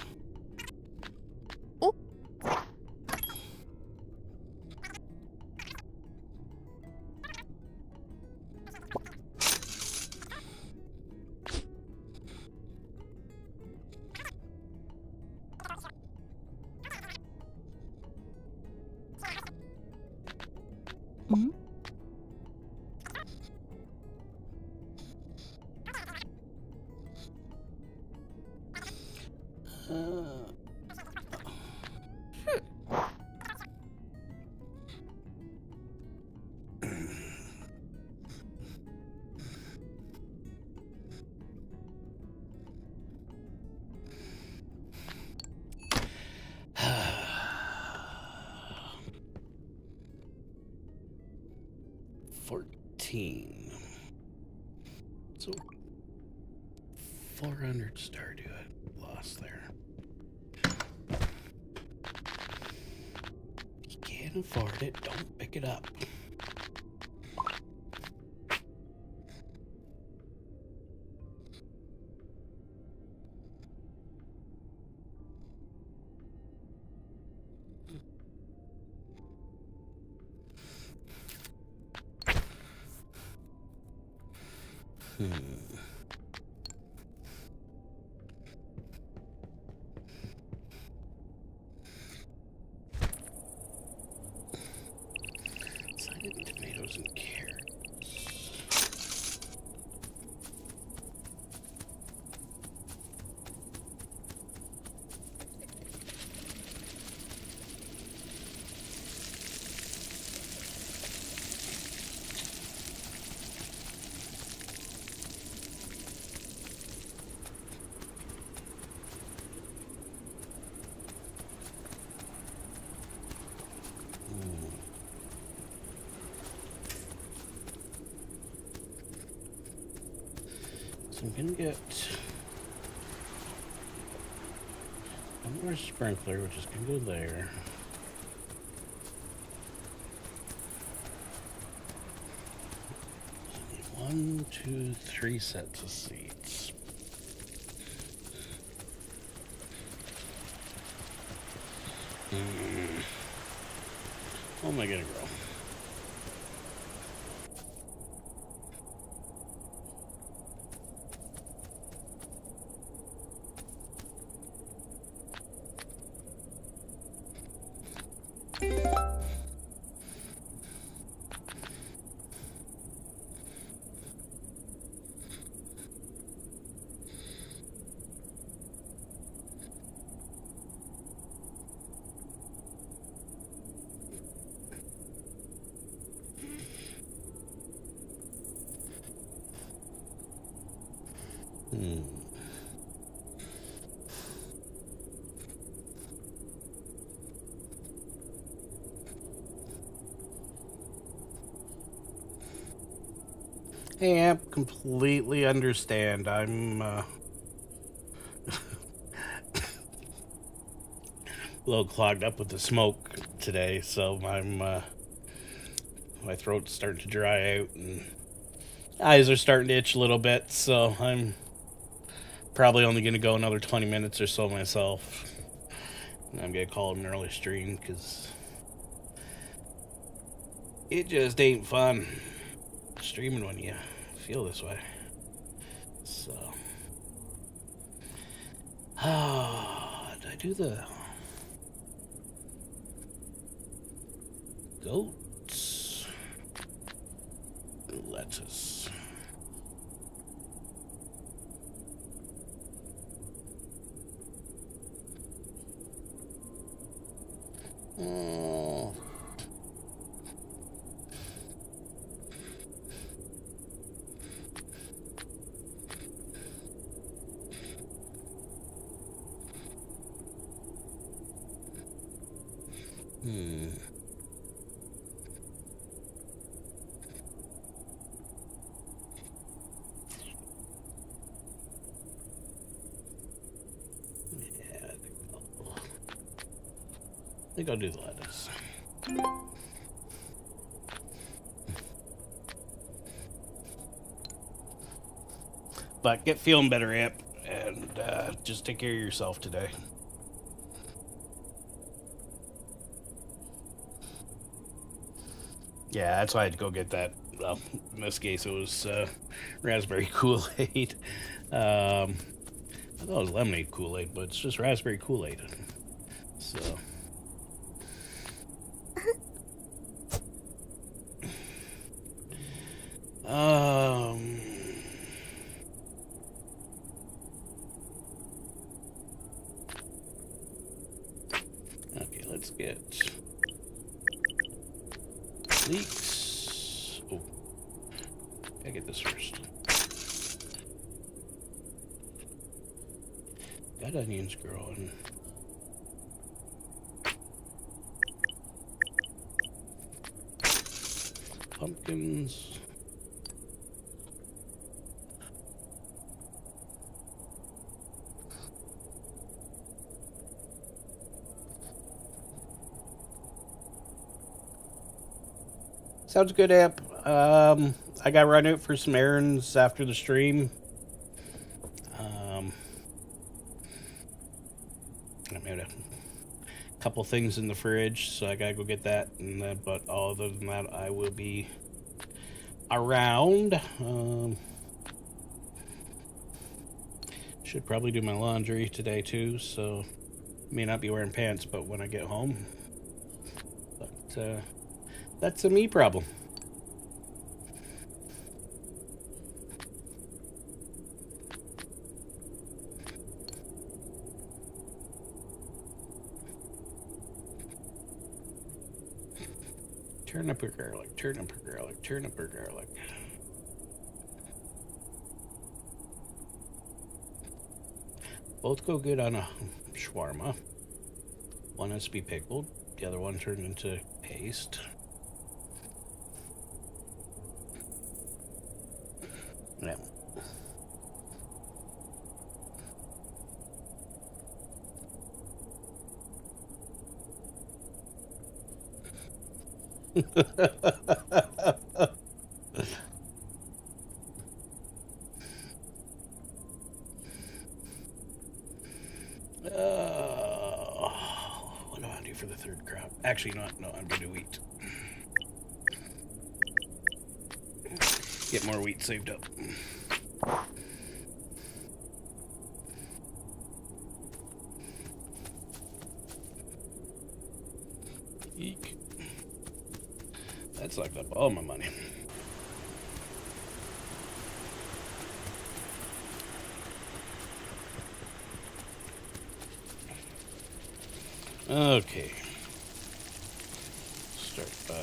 18. So 400 Stardew I lost there. If you can't afford it, don't pick it up. Excited tomatoes and carrots. So I'm gonna get one more sprinkler, which is gonna go there. I need 1, 2, 3 sets of seeds. How am I gonna grow? Hey, Amp, completely understand. I'm a little clogged up with the smoke today, so my throat's starting to dry out and eyes are starting to itch a little bit, so I'm probably only going to go another 20 minutes or so myself. And I'm going to call it an early stream because it just ain't fun streaming when you feel this way. So, did I do the goats? Lettuce. Oh. I think I'll do the lettuce. But get feeling better, Amp, and just take care of yourself today. Yeah, that's why I had to go get that. Well, in this case, it was raspberry Kool-Aid. I thought it was lemonade Kool-Aid, but it's just raspberry Kool-Aid. So. Okay, let's get leeks. Oh, I get this first. Got onions growing. Pumpkins. Sounds good, Amp. I got to run out for some errands after the stream. I made a couple things in the fridge, so I gotta go get that. And then, but other than that, I will be around. Should probably do my laundry today too, so may not be wearing pants, but when I get home. But that's a me problem. Turnip or garlic, turnip or garlic, turnip or garlic. Both go good on a shawarma. One has to be pickled, the other one turned into paste. Yeah. What do I do for the third crop? Actually, no, I'm going to do wheat. Get more wheat saved up. Eek. That sucked up all my money. Okay. Start by...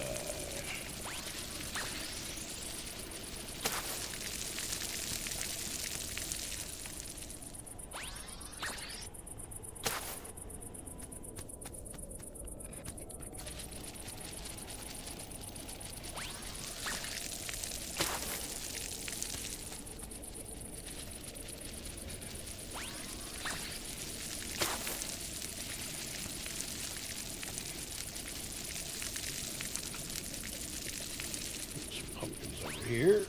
pumpkins over here.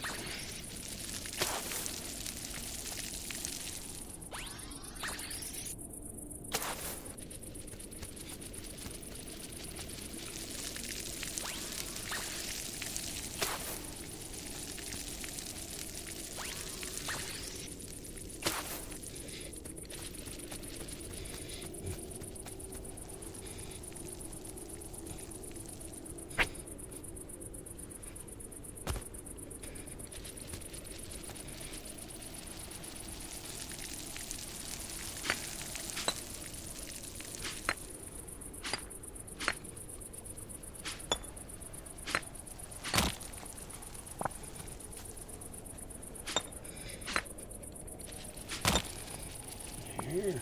Here.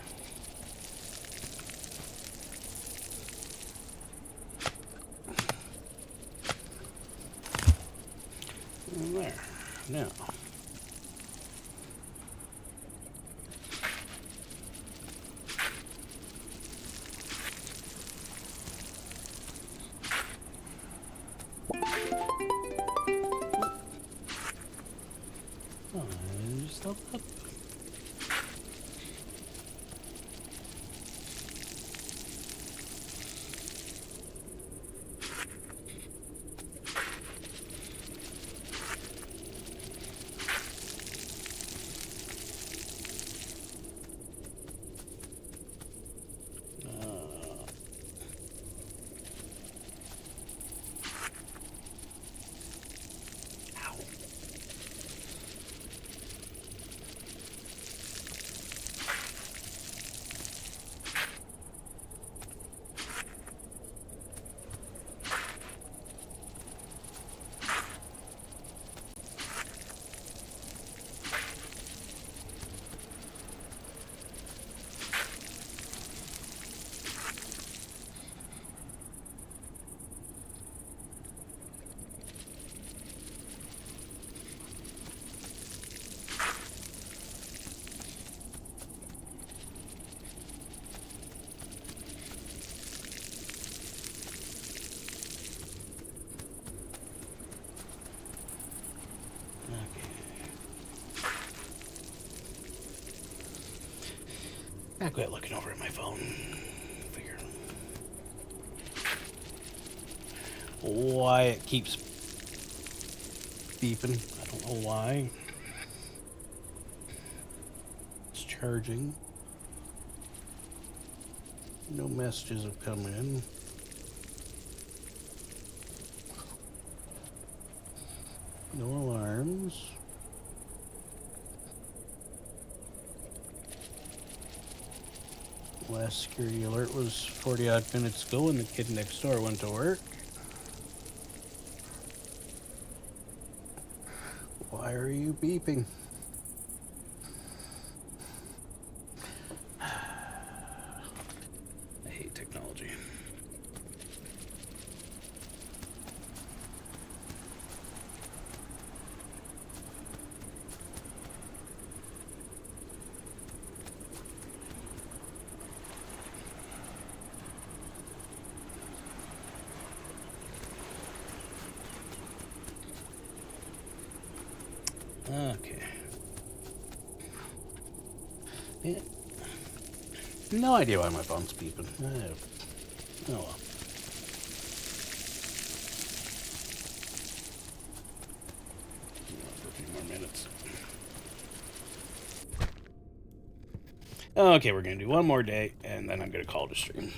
And there. Now. Oh, I just stopped up. I quit looking over at my phone. Figure why it keeps beeping. I don't know why. It's charging. No messages have come in. No alarms. Last security alert was 40 odd minutes ago when the kid next door went to work. Why are you beeping? I hate technology. Okay. Yeah. No idea why my phone's beeping. Oh well. For a few more minutes. Okay, we're gonna do one more day, and then I'm gonna call the stream.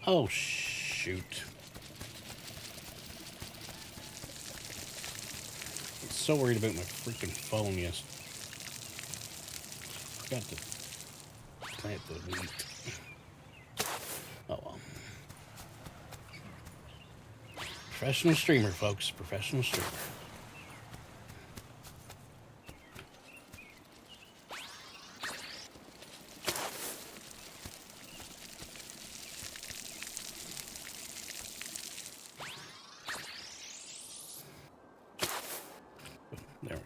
Oh, shoot. I'm so worried about my freaking phone, yes. Forgot to plant the wheat. Oh, well. Professional streamer, folks. Professional streamer. There we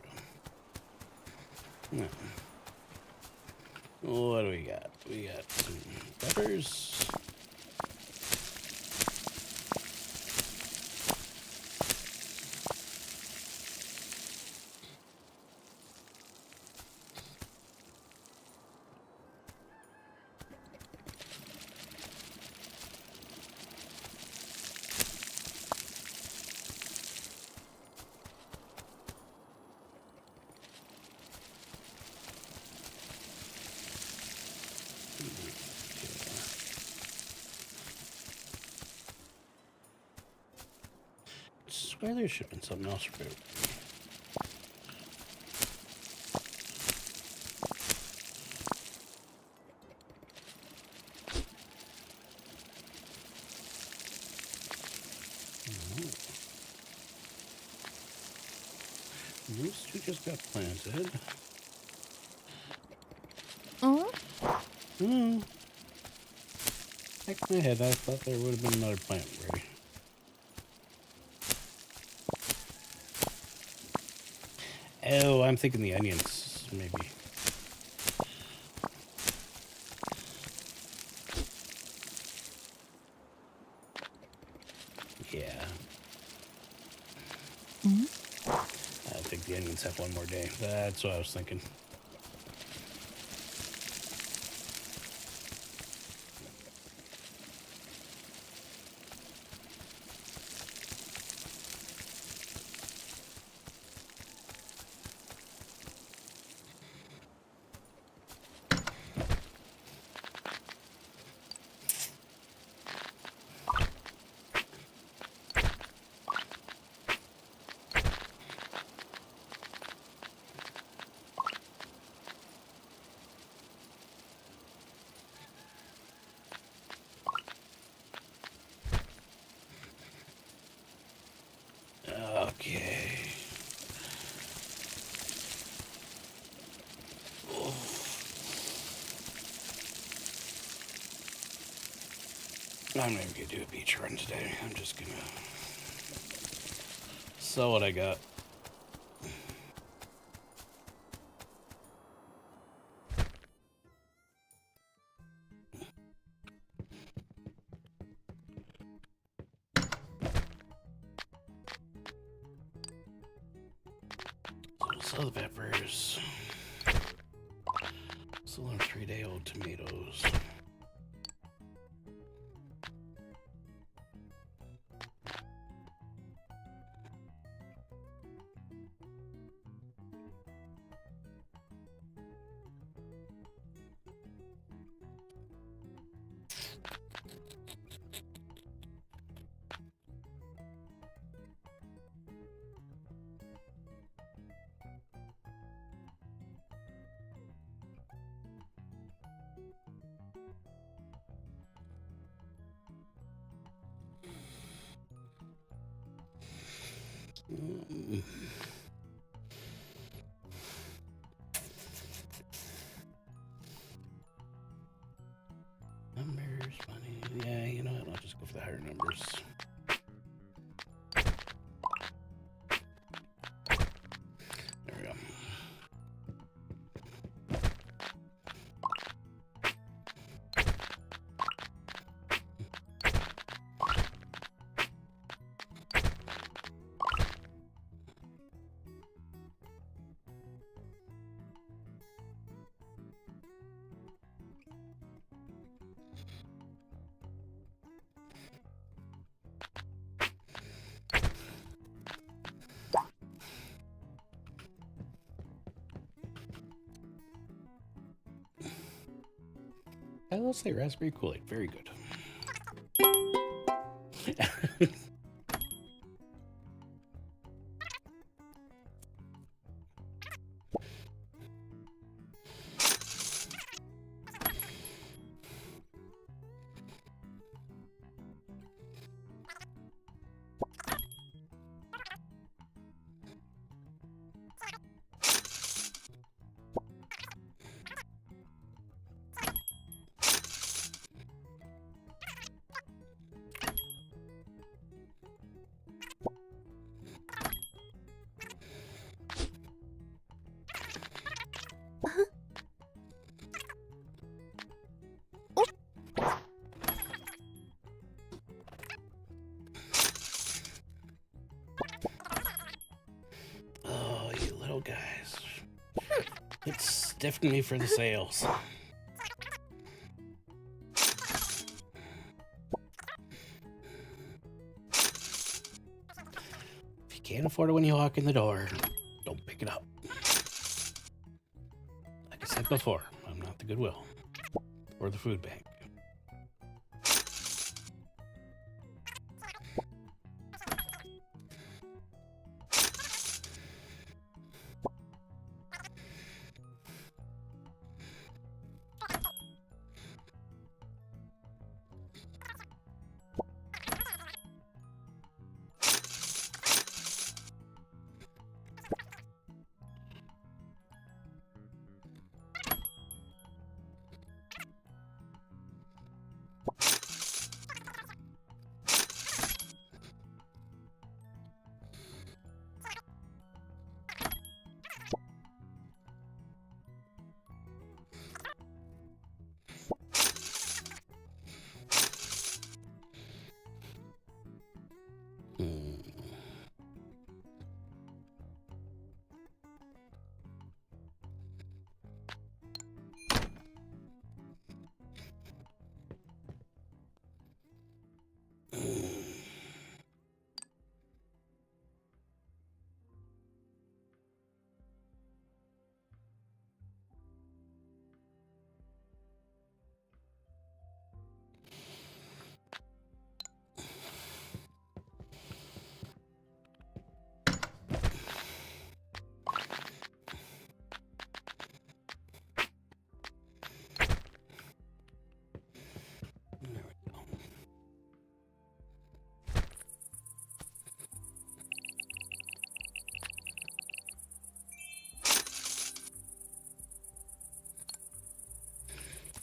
go. Now, what do we got? We got some peppers. I swear there should have been something else for food. These two just got planted. Oh? Hmm. Back in my head, I thought there would have been another plant ready. Oh, I'm thinking the onions, maybe. Yeah. Mm-hmm. I think the onions have one more day. That's what I was thinking. I'm not even gonna do a beach run today. I'm just gonna sell what I got. So the peppers. Still on 3-day-old tomatoes. Numbers, money. Yeah, you know what? I'll just go for the higher numbers. There we go. I will say raspberry Kool-Aid, very good. Oh, you little guys. It's stiffing me for the sales. If you can't afford it when you walk in the door, don't pick it up. Like I said before, I'm not the Goodwill or the food bank.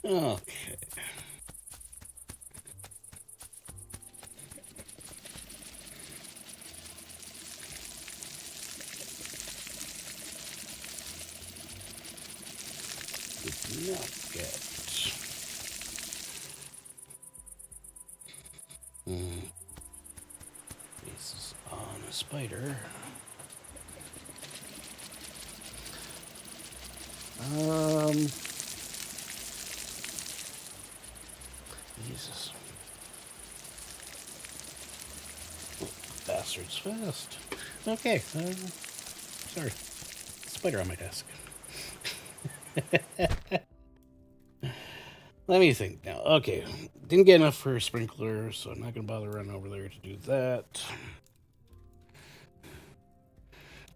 Okay. not get. This is on a spider. Jesus. Bastards fast. Okay. Sorry. Spider on my desk. Let me think now. Okay. Didn't get enough for a sprinkler, so I'm not going to bother running over there to do that.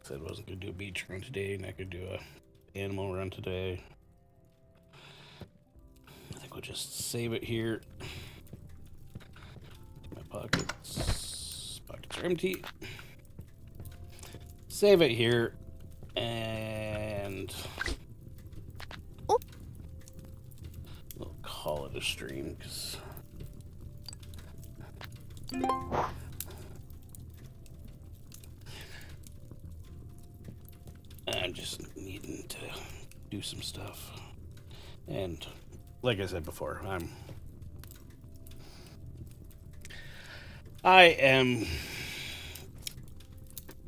Said I wasn't going to do a beach run today, not going to do a animal run today. I think we'll just save it here. My pockets. Pockets are empty. Save it here. And we'll call it a stream because I'm just needing to do some stuff. And like I said before, I am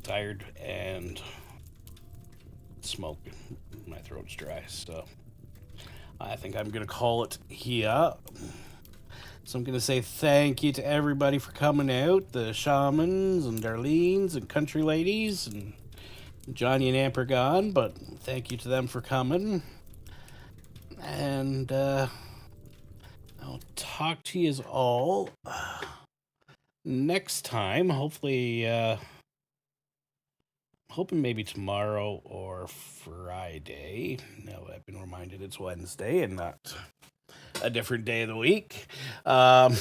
tired and smoking. My throat's dry, so I think I'm gonna call it here. So I'm gonna say thank you to everybody for coming out, the shamans and Darlene's and country ladies and Johnny and Amp are gone, but thank you to them for coming. And I'll talk to you all next time. Hopefully, hoping maybe tomorrow or Friday. Now I've been reminded it's Wednesday and not a different day of the week. But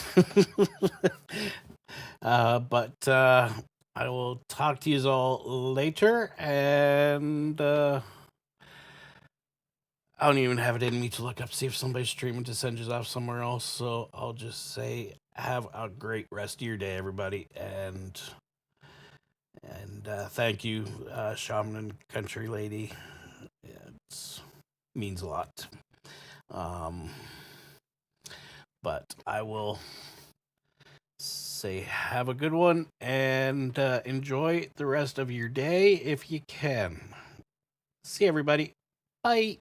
I will talk to you all later, and I don't even have it in me to look up, see if somebody's streaming to send you off somewhere else. So I'll just say, have a great rest of your day, everybody, and thank you, Shaman and Country Lady. It means a lot. But I will say have a good one and enjoy the rest of your day if you can. See everybody. Bye.